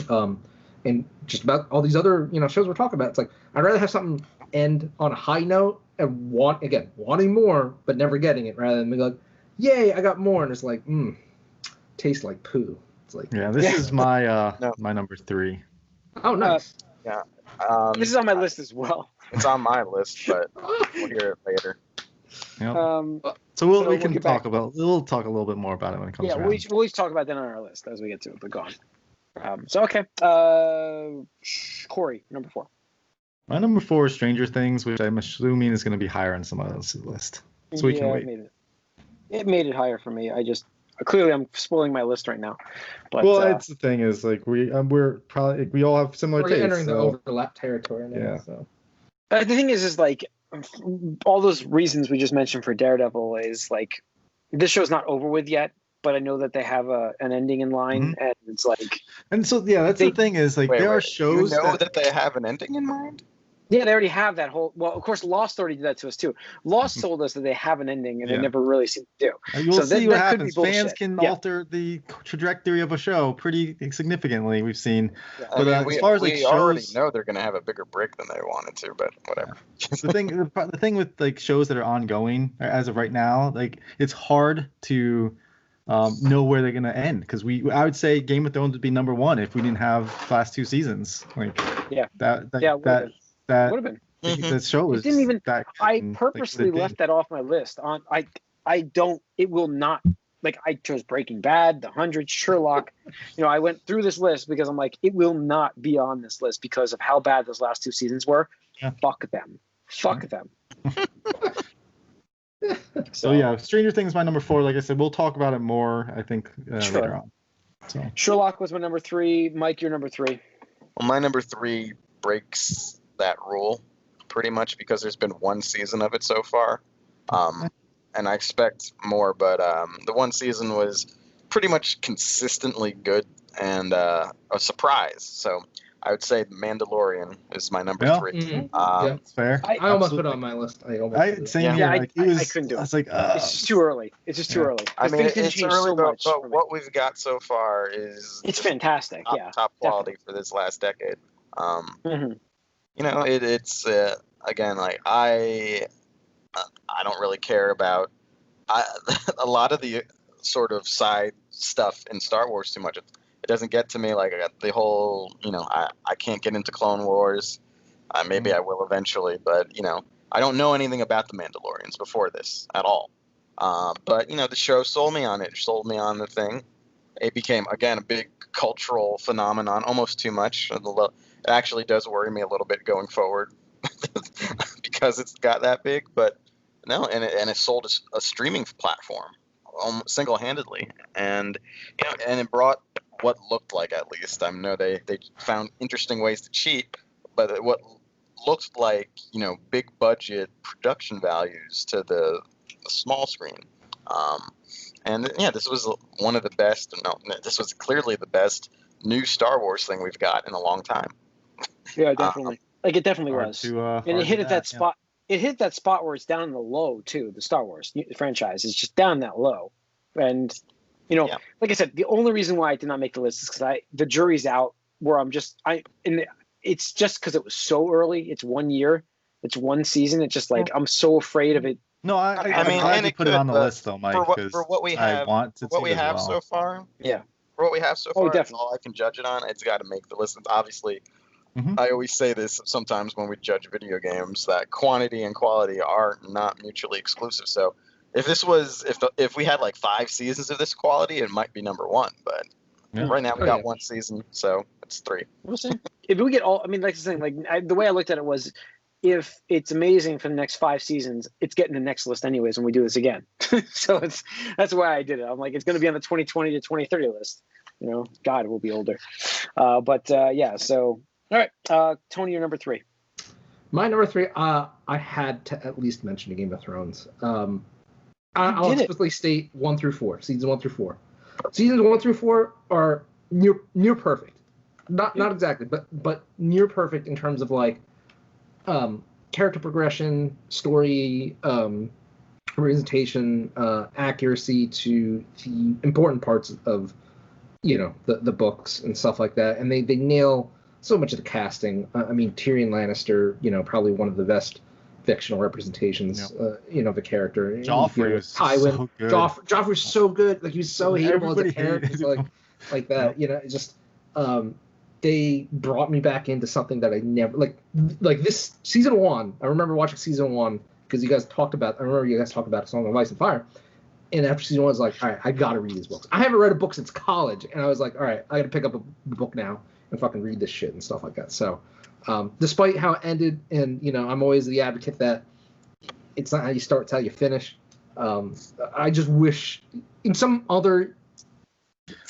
And just about all these other shows we're talking about, it's like I'd rather have something end on a high note and wanting more but never getting it, rather than be like, yay, I got more, and it's like tastes like poo. It's like this is my my number 3. Oh, nice. This is on my list as well. It's on my list, but we'll hear it later. Yep. So we can talk about. We'll talk a little bit more about it when it comes. Yeah, around. we'll always talk about that on our list as we get to it. But go on. So okay, Corey, number 4. My number 4 is Stranger Things, which I'm assuming is going to be higher on someone else's list. So we can wait. It made it higher for me. I just clearly I'm spoiling my list right now. But, it's the thing is like we're probably we all have similar tastes. We're entering the overlap territory now. Yeah. So. The thing is like all those reasons we just mentioned for Daredevil is like this show's not over with yet, but I know that they have an ending in line, and it's like. And so that's the thing is like there are shows that they have an ending in mind. Yeah, they already have that whole. Well, of course, Lost already did that to us too. Lost told us that they have an ending, and they never really seem to do. You'll see what happens. Fans can alter the trajectory of a show pretty significantly. We've seen. Yeah. But as far as like shows, already know they're going to have a bigger break than they wanted to, but whatever. The thing with like shows that are ongoing as of right now, like it's hard to know where they're going to end, because I would say Game of Thrones would be number one if we didn't have the last 2 seasons. Like that would have been. That show was. It didn't even. I purposely left that off my list. I don't. It will not. Like, I chose Breaking Bad, The 100, Sherlock. I went through this list because I'm like, it will not be on this list because of how bad those last 2 seasons were. Yeah. Fuck them. Fuck them. So yeah, Stranger Things is my number 4. Like I said, we'll talk about it more, I think, later on. So. Sherlock was my number 3. Mike, your number 3. Well, my number 3 breaks that rule pretty much because there's been 1 season of it so far. And I expect more, but the 1 season was pretty much consistently good and a surprise. So I would say Mandalorian is my number 3. Mm-hmm. That's fair. I almost put it on my list. I couldn't do it. I was like, it's just too early. It's just too early. I mean, it's early, but what we've got so far is it's fantastic. Top quality for this last decade. It's again, like I don't really care about a lot of the sort of side stuff in Star Wars too much. It doesn't get to me. Like the whole, I can't get into Clone Wars. Maybe I will eventually, but I don't know anything about the Mandalorians before this at all. But the show sold me on it. Sold me on the thing. It became again a big cultural phenomenon, almost too much. It actually does worry me a little bit going forward because it's got that big. But no, and it sold a streaming platform single-handedly, and and it brought what looked like, at least, I know they found interesting ways to cheat, but what looked like big budget production values to the small screen. This was one of the best. No, this was clearly the best new Star Wars thing we've got in a long time. Yeah, definitely. It definitely was, and it hit at that spot. It hit that spot where it's down in the low too. The Star Wars franchise is just down that low, and like I said, the only reason why I did not make the list is because the jury's out. Where it's just because it was so early. It's 1 year. It's 1 season. It's just like I'm so afraid of it. No, I mean, glad you put it on the list though, Mike. For what we have, so far. Yeah. For what we have so far, that's all I can judge it on. It's got to make the list. It's obviously. I always say this sometimes when we judge video games, that quantity and quality are not mutually exclusive. So if we had like 5 seasons of this quality, it might be number 1. But right now we got 1 season, so it's 3. We'll see. If we get all, I mean, like the thing, the way I looked at it was, if it's amazing for the next 5 seasons, it's getting the next list anyways when we do this again. So that's why I did it. I'm like, it's going to be on the 2020 to 2030 list. God, we'll be older. So. All right, Tony, your number 3. My number 3, I had to at least mention Game of Thrones. I'll explicitly state 1 through 4, seasons 1 through 4. Seasons 1 through 4 are near perfect. Not exactly, but near perfect in terms of like character progression, story, representation, accuracy to the important parts of the books and stuff like that, and they nail so much of the casting. I mean, Tyrion Lannister, probably one of the best fictional representations, of a character. Joffrey was so good. Joffrey was so good. Like, he was so hateable as a character, like that. It just they brought me back into something that I never like this season 1. I remember watching season 1 because you guys talked about. I remember you guys talked about Song of Ice and Fire. And after season 1, I was like, all right, I got to read these books. I haven't read a book since college, and I was like, all right, I got to pick up a book now and fucking read this shit and stuff like that. So, despite how it ended, and I'm always the advocate that it's not how you start, it's how you finish. I just wish in some other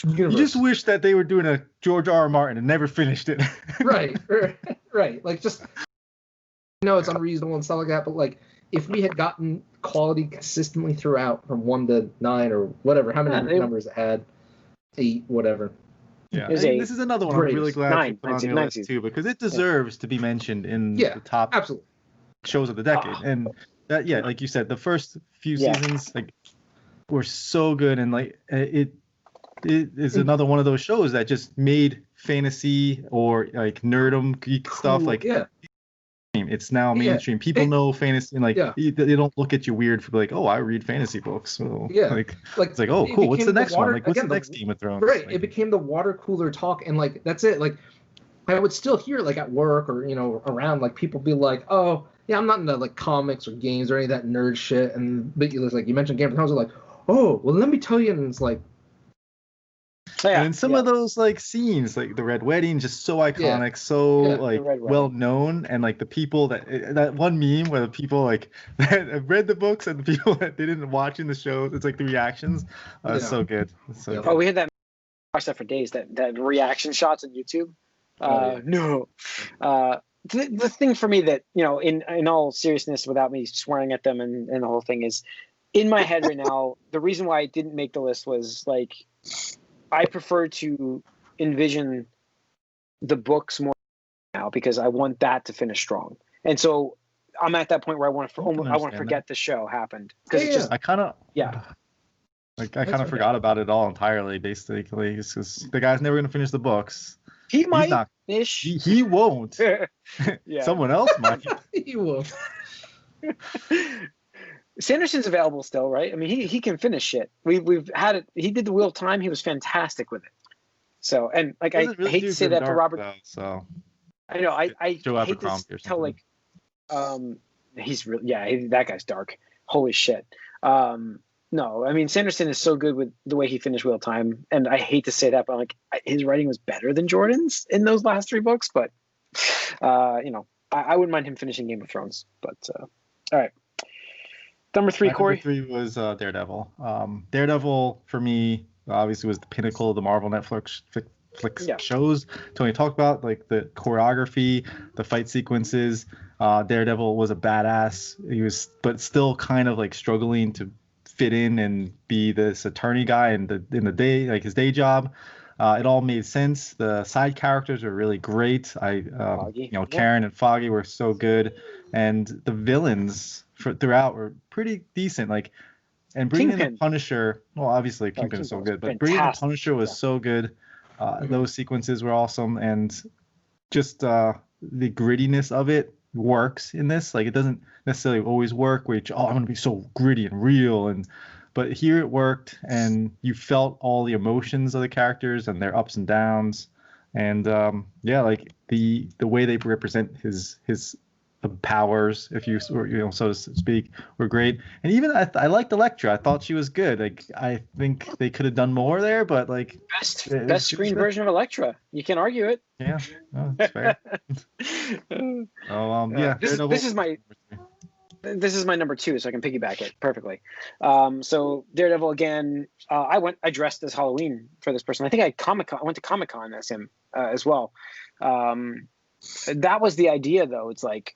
universe. You just wish that they were doing a George R.R. Martin and never finished it. right. Like, just it's unreasonable and stuff like that, but like if we had gotten quality consistently throughout from 1 to 9 or whatever, how many numbers it had, 8, whatever. Yeah, this is another one I'm really glad you put on your list too, because it deserves to be mentioned in the top shows of the decade. And that, like you said, the first few seasons were so good, and like it is another one of those shows that just made fantasy or like nerdom geek stuff it's now mainstream. People know fantasy, and like they don't look at you weird for like, oh, I read fantasy books. So like it's like, oh, cool. What's the next one? Like, what's the next Game of Thrones? Right. Like, it became the water cooler talk, and like that's it. Like I would still hear like at work or around, like people be like, oh yeah, I'm not into like comics or games or any of that nerd shit. And but like you mentioned Game of Thrones, like, oh well, let me tell you, and it's like. And some of those like scenes, like the Red Wedding, just so iconic, so like well known, and like the people that one meme where the people like that have read the books and the people that they didn't watch in the show, it's like the reactions. It's so good. It's so good. Oh, we had that. Watched that for days. That reaction shots on YouTube. The thing for me that in all seriousness, without me swearing at them and the whole thing is, in my head right now, the reason why I didn't make the list was like. I prefer to envision the books more now because I want that to finish strong. And so I'm at that point where I want to forget the show happened because it's just I kind of forgot about it all entirely. Basically, because the guy's never gonna finish the books. He might finish. He won't. Someone else might. He won't. Sanderson's available still, right? I mean, he can finish shit. We've had it. He did the Wheel of Time. He was fantastic with it. So, and like I hate to say that for Robert. So I know I hate to tell like, he's really that guy's dark. Holy shit. No, I mean Sanderson is so good with the way he finished Wheel of Time, and I hate to say that, but like his writing was better than Jordan's in those last 3 books. But I wouldn't mind him finishing Game of Thrones. But all right. Number 3, Corey. Number 3 was Daredevil. Daredevil for me obviously was the pinnacle of the Marvel Netflix shows. Tony talked about like the choreography, the fight sequences. Daredevil was a badass. He was, but still kind of like struggling to fit in and be this attorney guy in the day, like his day job. It all made sense. The side characters were really great. Karen and Foggy were so good, and the villains throughout were pretty decent. Like, and bringing in the Punisher. Well, obviously Kingpin is so good, but bringing the Punisher was so good. Those sequences were awesome, and just the grittiness of it works in this. Like, it doesn't necessarily always work where I'm going to be so gritty and real, but here it worked, and you felt all the emotions of the characters and their ups and downs, and like the way they represent his powers, if you so to speak, were great. And even I liked Elektra. I thought she was good. Like, I think they could have done more there, but like best screen version of Elektra. You can't argue it. Yeah, that's fair. This is my number 2, so I can piggyback it perfectly. So Daredevil again. I dressed as Halloween for this person. I think I went to Comic-Con as him as well. That was the idea, though. It's like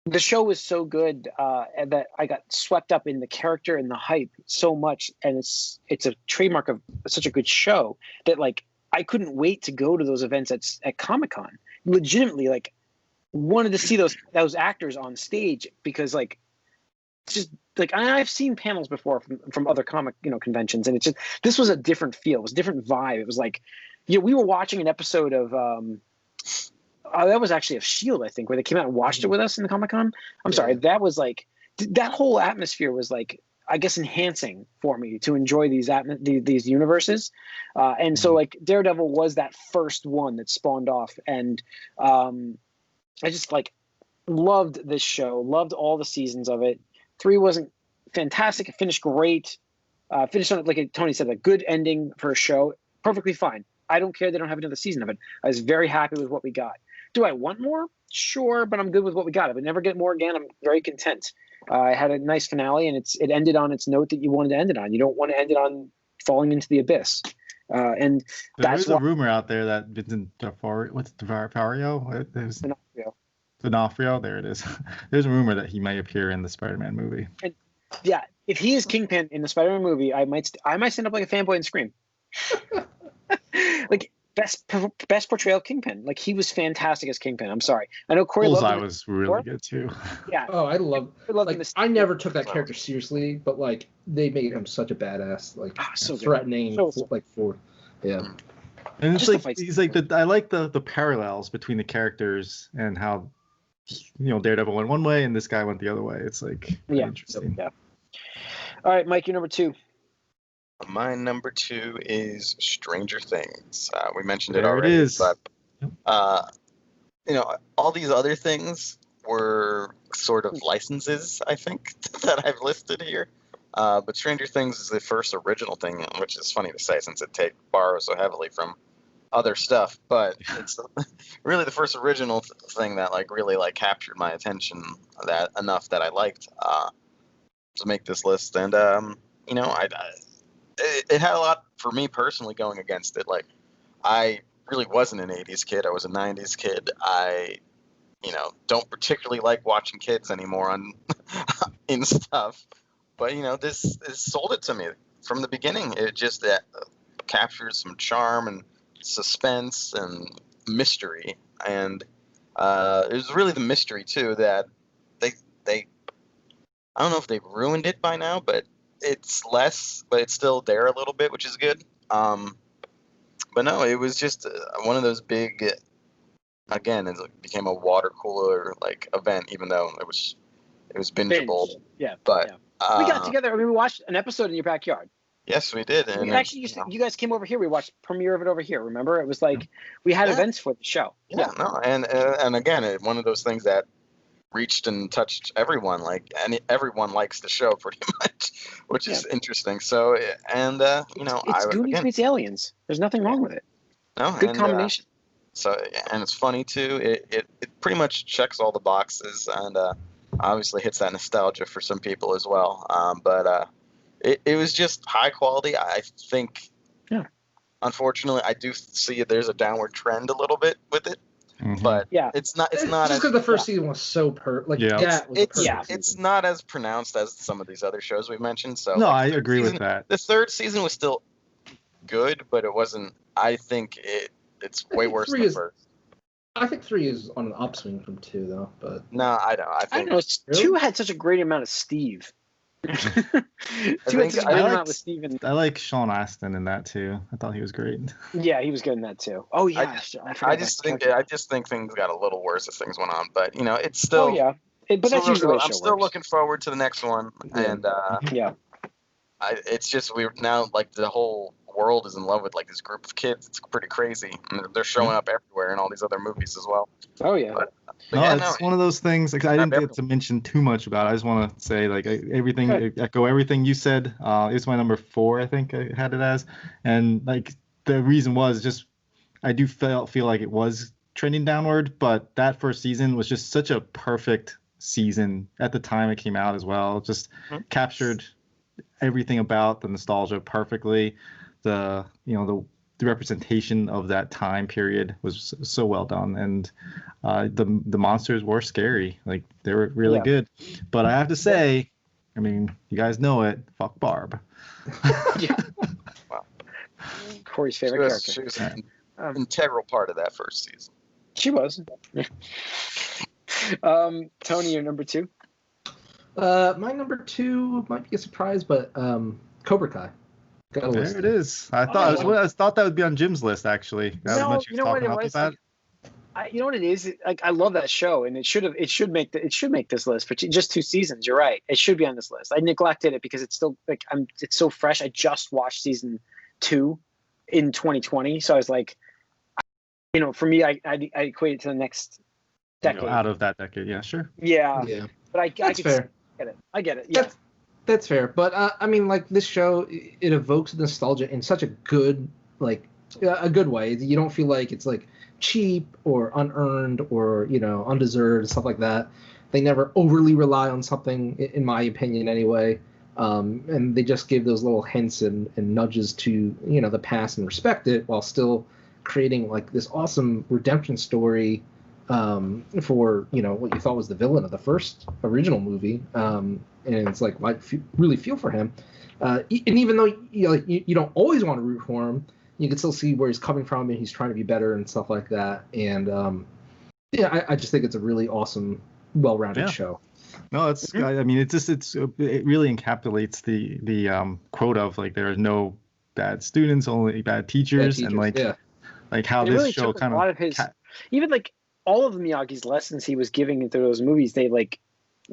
the show was so good that I got swept up in the character and the hype so much, and it's a trademark of such a good show that like I couldn't wait to go to those events at Comic-Con. Legitimately, like wanted to see those actors on stage because like just like I've seen panels before from other comic conventions, and it's just this was a different feel. It was a different vibe. It was like we were watching an episode of that was actually of S.H.I.E.L.D., I think, where they came out and watched it with us in the Comic-Con. I'm sorry, that was like that whole atmosphere was like, I guess, enhancing for me to enjoy these universes. And so like Daredevil was that first one that spawned off, and I just like loved this show, loved all the seasons of it. 3 wasn't fantastic. It finished great. Finished on, like Tony said, a good ending for a show. Perfectly fine. I don't care they don't have another season of it. I was very happy with what we got. Do I want more? Sure, but I'm good with what we got. If I never get more again, I'm very content. I had a nice finale, and it ended on its note that you wanted to end it on. You don't want to end it on falling into the abyss. And there's a rumor out there that Vincent D'Onofrio, there it is. There's a rumor that he may appear in the Spider-Man movie. And, yeah, if he is Kingpin in the Spider-Man movie, I might stand up like a fanboy and scream. like best portrayal of Kingpin. Like he was fantastic as Kingpin. I'm sorry. I know Corey Bullseye was really good too. Yeah. Oh, I love like I never took that character seriously, but like they made him such a badass, like so threatening, yeah. And it's like he's like I like the parallels between the characters and how Daredevil went one way and this guy went the other way. It's like interesting. Yeah. All right, Mike, you're number 2. My number 2 is Stranger Things. We mentioned it there already. It is. But, all these other things were sort of licenses, I think, that I've listed here. But Stranger Things is the first original thing, which is funny to say since it borrows so heavily from other stuff. But it's really the first original thing that really captured my attention enough that I liked to make this list. And it had a lot for me personally going against it. Like, I really wasn't an 80s kid. I was a 90s kid. I, don't particularly like watching kids anymore in stuff. But, this sold it to me from the beginning. It just captures some charm and suspense and mystery. And it was really the mystery, too, that they I don't know if they've ruined it by now, but it's less, but it's still there a little bit, which is good. But no, it was just one of those big, again, it became a water cooler event, even though it was bingeable. Yeah. But we got together. I mean, we watched an episode in your backyard. Yes, we did. And you guys came over here. We watched premiere of it over here. Remember, it was like we had events for the show. Yeah. No, and again, one of those things that reached and touched everyone. And everyone likes the show pretty much, which is interesting. So, and it's Goonies meets Aliens. There's nothing wrong with it. No, good combination. And it's funny too. It pretty much checks all the boxes, and obviously hits that nostalgia for some people as well. But it was just high quality. I think. Yeah. Unfortunately, I do see there's a downward trend a little bit with it. Mm-hmm. But it's not just because the first season was so it's not as pronounced as some of these other shows we've mentioned. So no, I agree with that. The third season was still good, but it wasn't. I think it's way worse than the first. I think 3 is on an upswing from 2, though. But no, I don't. I think 2 had such a great amount of Steve. I like Sean Astin in that too. I thought he was great. Yeah, he was good in that too. Oh yeah, I just think things got a little worse as things went on, but it's still. Oh yeah, but that's usually. I'm still looking forward to the next one, and it's just we're now the whole world is in love with this group of kids. It's pretty crazy, and they're showing up everywhere in all these other movies as well. Oh yeah. It's one of those things. I didn't get to mention too much about it. I just want to say echo everything you said. It's my number 4. I think I had it as, and the reason was just I do feel like it was trending downward, but that first season was just such a perfect season at the time it came out as well. It just captured everything about the nostalgia perfectly. The representation of that time period was so well done, and the monsters were scary. They were really good. But I have to say, I mean, you guys know it. Fuck Barb. Yeah. Wow. Corey's favorite character. She was an integral part of that first season. She was. Tony, your number 2. My number 2 might be a surprise, but Cobra Kai. There it is. I thought that would be on Jim's list actually. You know what it is? I love that show, and it should make this list for just 2 seasons. You're right. It should be on this list. I neglected it because it's still it's so fresh. I just watched season 2 in 2020, so I was like, for me, I equate it to the next decade. Out of that decade, yeah, sure. Yeah. But That's fair. I get it. Yeah. That's fair, but I mean, this show, it evokes nostalgia in such a good way. You don't feel like it's cheap or unearned or undeserved, stuff like that. They never overly rely on something, in my opinion, anyway. And they just give those little hints and nudges to the past and respect it, while still creating this awesome redemption story for what you thought was the villain of the first original movie. And it's really feel for him, and even though you don't always want to root for him, you can still see where he's coming from, and he's trying to be better and stuff like that. And I just think it's a really awesome, well-rounded show. No, it's. I mean, it really encapsulates the quote of like there are no bad students, only bad teachers, and like how this really show kind of a lot of his even like all of Miyagi's lessons he was giving through those movies, they like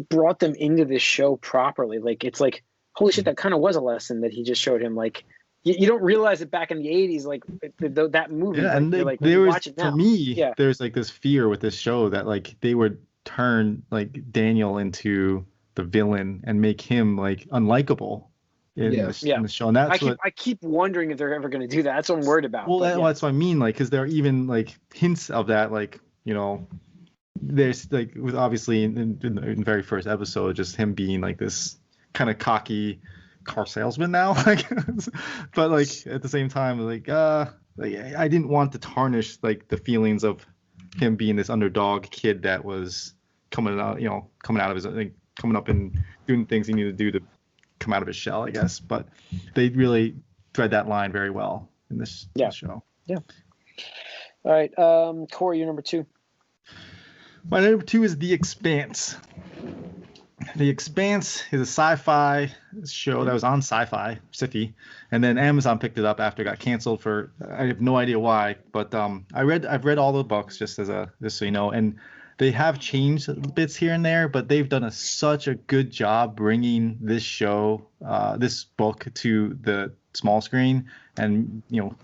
brought them into this show properly. Like it's like holy shit, that kind of was a lesson that he just showed him. Like you don't realize it back in the 80s, like that movie. Yeah, and like, there was for me, there's like this fear with this show that like they would turn like Daniel into the villain and make him like unlikable in the show. And that's I keep wondering if they're ever going to do that. That's what I'm worried about. Well, that's what I mean. Like, because there are even like hints of that. Like, you know, there's like with obviously in the very first episode, just him being like this kind of cocky car salesman now. Like, but like at the same time, like I didn't want to tarnish like the feelings of him being this underdog kid that was coming out of his like, coming up and doing things he needed to do to come out of his shell, I guess. But they really thread that line very well in this show. Yeah. All right, Corey, your number 2. My number 2 is The Expanse. The Expanse is a sci-fi show that was on Sci-Fi, and then Amazon picked it up after it got canceled for I have no idea why, but I've read all the books just so you know, and they have changed bits here and there, but they've done such a good job bringing this show, this book to the small screen, and you know,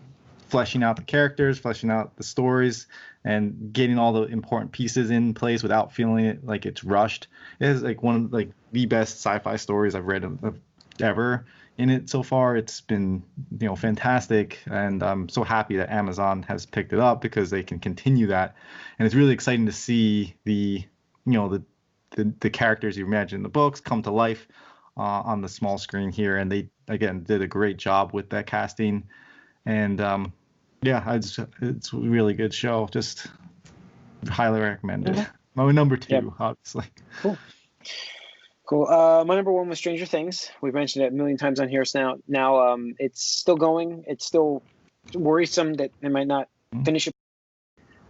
fleshing out the characters, fleshing out the stories, and getting all the important pieces in place without feeling it like it's rushed. It is like one of like the best sci-fi stories I've read ever in it so far. It's been, you know, fantastic, and I'm so happy that Amazon has picked it up because they can continue that. And it's really exciting to see the characters you imagine in the books come to life on the small screen here, and they again did a great job with that casting. And it's a really good show. Just highly recommended. Mm-hmm. My number 2, obviously. Cool. My number 1 was Stranger Things. We've mentioned it a million times on here. So now it's still going. It's still worrisome that they might not finish it.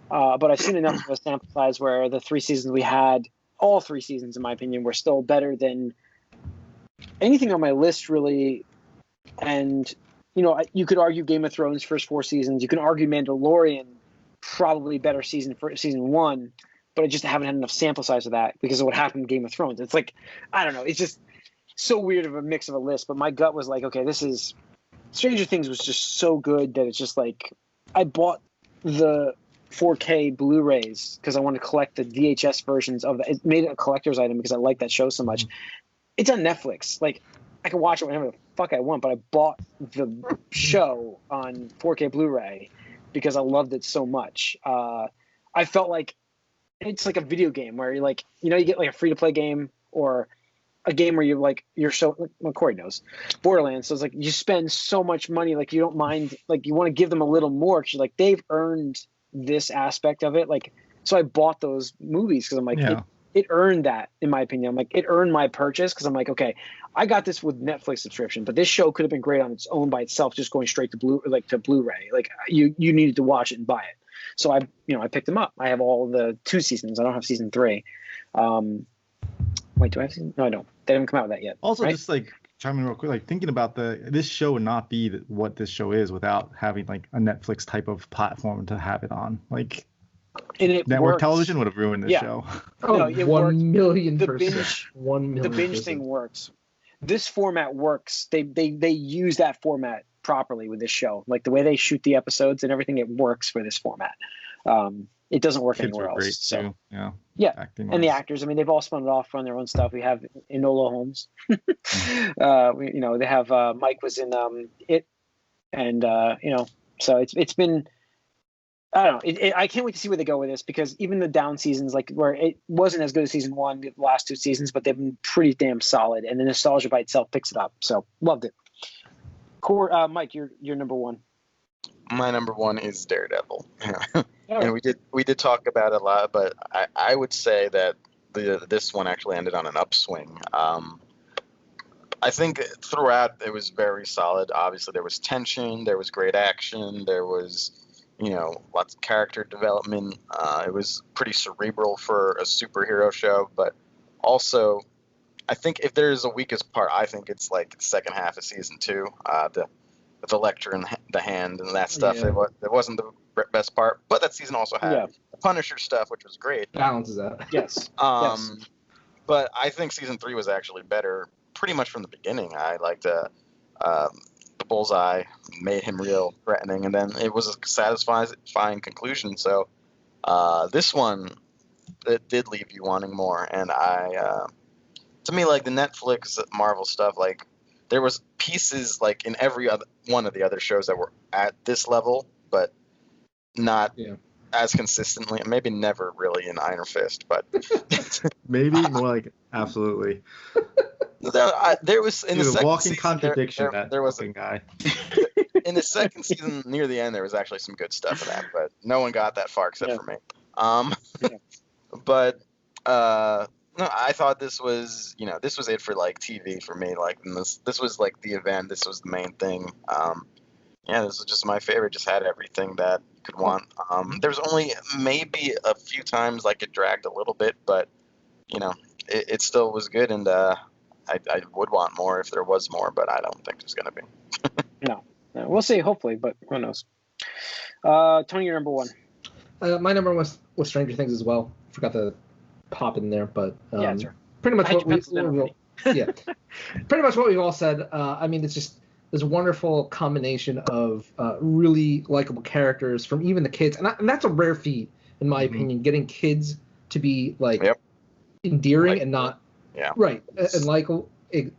But I've seen enough of a sample size where the 3 seasons we had, all 3 seasons, in my opinion, were still better than anything on my list, really. And, you know, you could argue Game of Thrones first 4 seasons. You can argue Mandalorian, probably better season for season 1. But I just haven't had enough sample size of that because of what happened in Game of Thrones. It's like, I don't know. It's just so weird of a mix of a list. But my gut was like, okay, Stranger Things was just so good that it's just like, I bought the 4K Blu-rays because I want to collect the VHS versions of it. It made it a collector's item because I like that show so much. It's on Netflix. Like, I can watch it whenever the fuck I want, but I bought the show on 4K Blu-ray because I loved it so much. I felt like it's like a video game where you're like, you know, you get like a free-to-play game or a game where you're so, well, Corey knows, Borderlands. So it's like you spend so much money, like you don't mind, like you want to give them a little more because you're like, they've earned this aspect of it. Like, so I bought those movies because I'm like, it earned that, in my opinion. I'm like, it earned my purchase because I'm like, okay, I got this with Netflix subscription, but this show could have been great on its own by itself, just going straight to Blu-ray. Like you needed to watch it and buy it. So I picked them up. I have all the 2 seasons. I don't have season 3. Wait, do I have season? No, I don't. They haven't come out with that yet. Also, right? Just like chime in real quick, like thinking about this show would not be what this show is without having like a Netflix type of platform to have it on. Like, network television would have ruined this show. Oh, no, it 1 million the binge. 1 million. The binge thing works. This format works. They use that format properly with this show. Like the way they shoot the episodes and everything, it works for this format. It doesn't work anywhere else. Great so too. Yeah, and the actors. I mean, they've all spun it off on their own stuff. We have Enola Holmes. They have Mike was in it, and so it's been. I don't know. I can't wait to see where they go with this because even the down seasons, like where it wasn't as good as season 1, the last 2 seasons, but they've been pretty damn solid, and the nostalgia by itself picks it up. So loved it. Mike, you're number 1. My number 1 is Daredevil. And we did talk about it a lot, but I would say that this one actually ended on an upswing. I think throughout it was very solid. Obviously, there was tension, there was great action, there was, lots of character development. It was pretty cerebral for a superhero show, but also, I think if there's a weakest part, I think it's like the second half of season 2, the lecture in the hand and that stuff. Yeah. It wasn't the best part, but that season also had the Punisher stuff, which was great. Balances out. Yes. Yes. But I think season 3 was actually better pretty much from the beginning. I liked the bullseye, made him real threatening, and then it was a satisfying conclusion. So this one, it did leave you wanting more. And to me, like the Netflix Marvel stuff, like there was pieces like in every other one of the other shows that were at this level, but not as consistently. Maybe never really in Iron Fist, but maybe more like absolutely. There was in the second walking season, contradiction. There was a guy. In the second season, near the end, there was actually some good stuff in that, but no one got that far except for me. But no, I thought this was it for like TV for me. Like this was like the event. This was the main thing. This was just my favorite. Just had everything that you could want. There was only maybe a few times like it dragged a little bit, but it still was good, and I would want more if there was more, but I don't think there's going to be. No, we'll see. Hopefully, but who knows? Tony, your number one. My number one was Stranger Things as well. Forgot to pop in there, but sure. Pretty much what we've all said. I mean, it's just this wonderful combination of really likable characters from even the kids, and that's a rare feat in my opinion. Getting kids to be like endearing and not and likable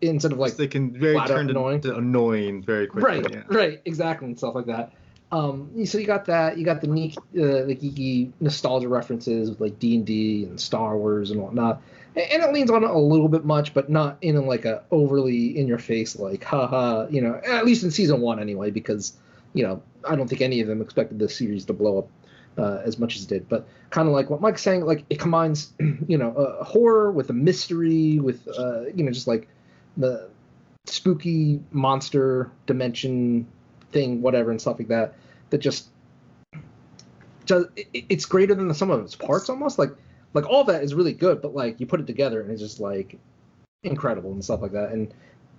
instead of like they can very turn to annoying very quickly. Right, exactly, and stuff like that. So you got that. You got the neat, the geeky nostalgia references with like D&D and Star Wars and whatnot, and it leans on it a little bit much, but not in like a overly in your face like haha. At least in season 1 anyway, because I don't think any of them expected this series to blow up as much as it did. But kind of like what Mike's saying, like it combines a horror with a mystery with just like the spooky monster dimension thing, whatever, and stuff like that. That just it's greater than the sum of its parts almost. Like all that is really good, but like you put it together and it's just like incredible and stuff like that. And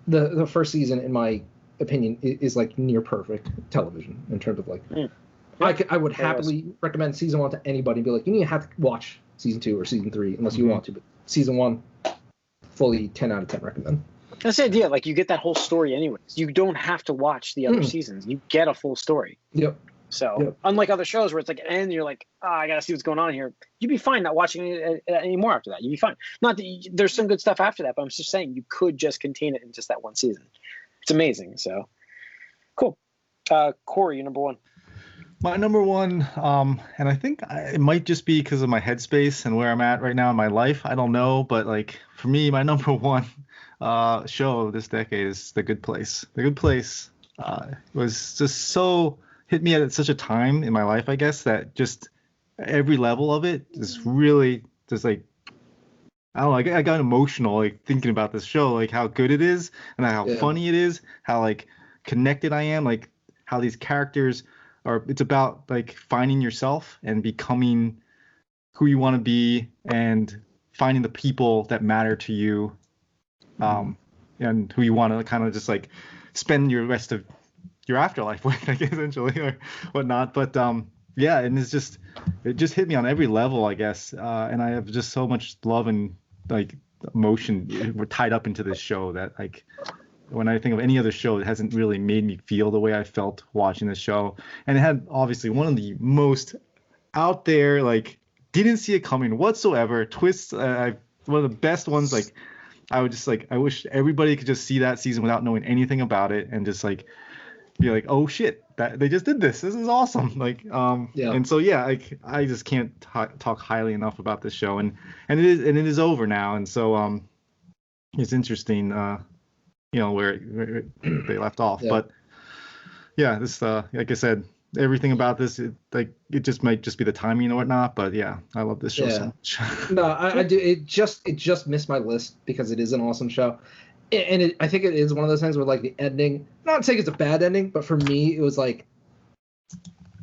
the first season, in my opinion, is like near perfect television in terms of like. I would happily recommend season 1 to anybody. And be like, you need to have to watch season 2 or season 3 unless you want to. But season 1, fully 10 out of 10 recommend. That's the idea. Like you get that whole story anyways. You don't have to watch the other seasons. You get a full story. Yep. So unlike other shows where it's like, and you're like, I gotta see what's going on here. You'd be fine not watching it anymore after that. You'd be fine. Not that there's some good stuff after that, but I'm just saying you could just contain it in just that one season. It's amazing. So cool. Corey, your number one. My number one, and I think it might just be because of my headspace and where I'm at right now in my life. I don't know, but like for me, my number one show this decade is The Good Place. The Good Place was just so hit me at such a time in my life, I guess, that just every level of it is really just like, I don't know, I got emotional like thinking about this show, like how good it is and how funny it is, how like connected I am, like how these characters are. It's about like finding yourself and becoming who you want to be and finding the people that matter to you, and who you want to kind of just like spend your rest of your afterlife with, like, essentially, or whatnot. But yeah, and it just hit me on every level, I guess. And I have just so much love and like emotion were tied up into this show that like when I think of any other show, it hasn't really made me feel the way I felt watching this show. And it had obviously one of the most out there, like didn't see it coming whatsoever twists. One of the best ones. Like I would just like, I wish everybody could just see that season without knowing anything about it and just like be like, oh shit, that they just did this. This is awesome. Like, and so yeah, like I just can't talk highly enough about this show, and it is over now, and so it's interesting, where they left off, but yeah, this like I said, everything about this, it just might just be the timing and whatnot, but yeah, I love this show so much. No, I do. It just missed my list because it is an awesome show. I think it is one of those things where like the ending, not saying it's a bad ending, but for me it was like,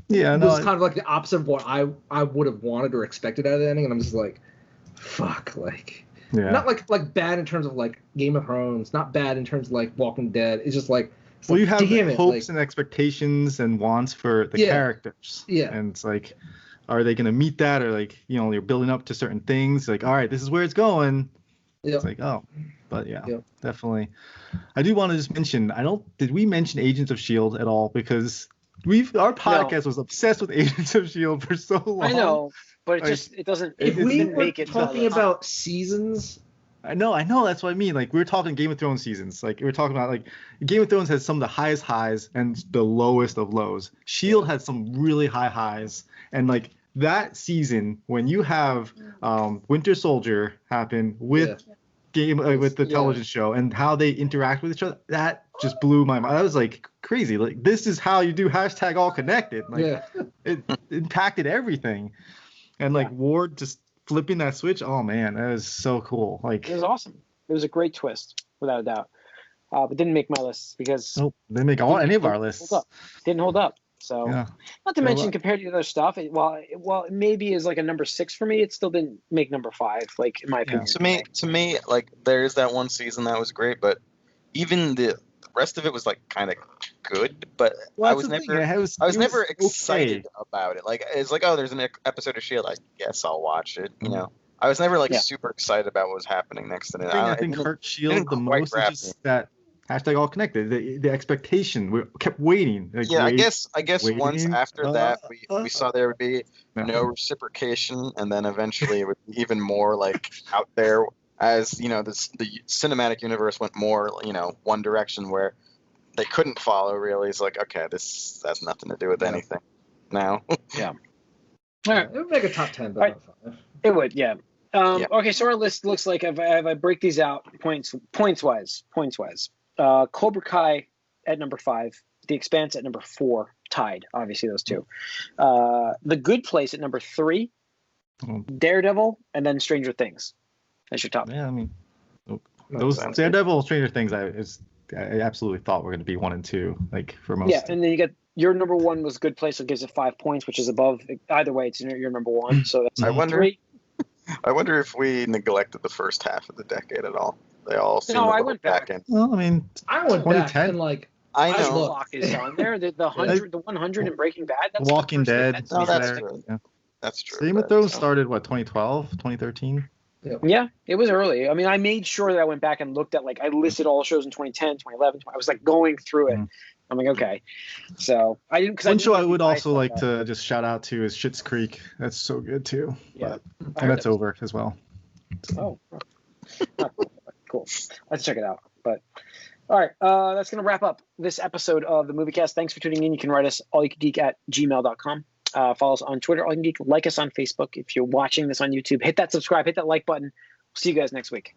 it was kind of like the opposite of what I would have wanted or expected out of the ending, and I'm just like, fuck, like, not like bad in terms of like Game of Thrones, not bad in terms of like Walking Dead. It's just like, well, you have hopes and expectations and wants for the characters, and it's like, are they gonna meet that, or like, you know, you're building up to certain things, like, all right, this is where it's going. It's like, oh, but definitely. I do want to just mention, did we mention Agents of S.H.I.E.L.D. at all? Because our podcast was obsessed with Agents of S.H.I.E.L.D. for so long. I know, but it doesn't. If we were talking about seasons. I know. That's what I mean. Like, we were talking Game of Thrones seasons. Like, we were talking about, like, Game of Thrones has some of the highest highs and the lowest of lows. S.H.I.E.L.D. had some really high highs. And, like, that season, when you have Winter Soldier happen with with the television show and how they interact with each other, that just blew my mind. I was like, crazy. Like, this is how you do #AllConnected. Like, it impacted everything. And, like, Ward just flipping that switch, oh man, that was so cool. Like, it was awesome. It was a great twist, without a doubt. But didn't make my list because didn't make any of our lists. Didn't hold up. So, not to mention, compared to the other stuff, while it maybe is like a number 6 for me, it still didn't make number 5. Like, in my opinion. To me, like, there's that one season that was great, but even the rest of it was like kind of good. But I was never excited about it. Like, it's like, oh, there's an episode of S.H.I.E.L.D. I guess I'll watch it. You know, I was never like super excited about what was happening next to it. I think hurt S.H.I.E.L.D. the most is just that #AllConnected. The expectation. We kept waiting. Like, I guess once after that we saw there would be no reciprocation, and then eventually it would be even more like out there, as you know, the cinematic universe went more, you know, one direction where they couldn't follow really. It's like, okay, this has nothing to do with anything now. All right, it would make a top 10, but not 5. It would, Okay, so our list looks like, if I break these out points wise. Cobra Kai at number 5, The Expanse at number 4, tied, obviously those two. The Good Place at number 3, Daredevil, and then Stranger Things. That's your top. Yeah, I mean, those Daredevil, Stranger Things, I absolutely thought were going to be 1 and 2, like, for most. Yeah, and then you get your number 1 was Good Place, so it gives it 5 points, which is above. Either way, it's your number 1. So that's I wonder if we neglected the first half of the decade at all. They all seem I went back. Well, I mean, I went back and like, I know. Clock is on there. The 100 in Breaking Bad. That's Walking Dead. That's true. Yeah. That's true. Game of Thrones started 2012, 2013. Yeah, it was early. I mean, I made sure that I went back and looked at, like, I listed all the shows in 2010, 2011. I was like going through it. I'm like, okay. So I didn't. One show I would also like to just shout out to is Schitt's Creek. That's so good too. Yeah, and that's over as well. Oh, cool. Let's check it out. But all right, that's gonna wrap up this episode of the Moviecast. Thanks for tuning in. You can write us allyoucangeek@gmail.com. Follow us on Twitter, allyoucangeek. Like us on Facebook. If you're watching this on YouTube, hit that subscribe, hit that like button. We'll see you guys next week.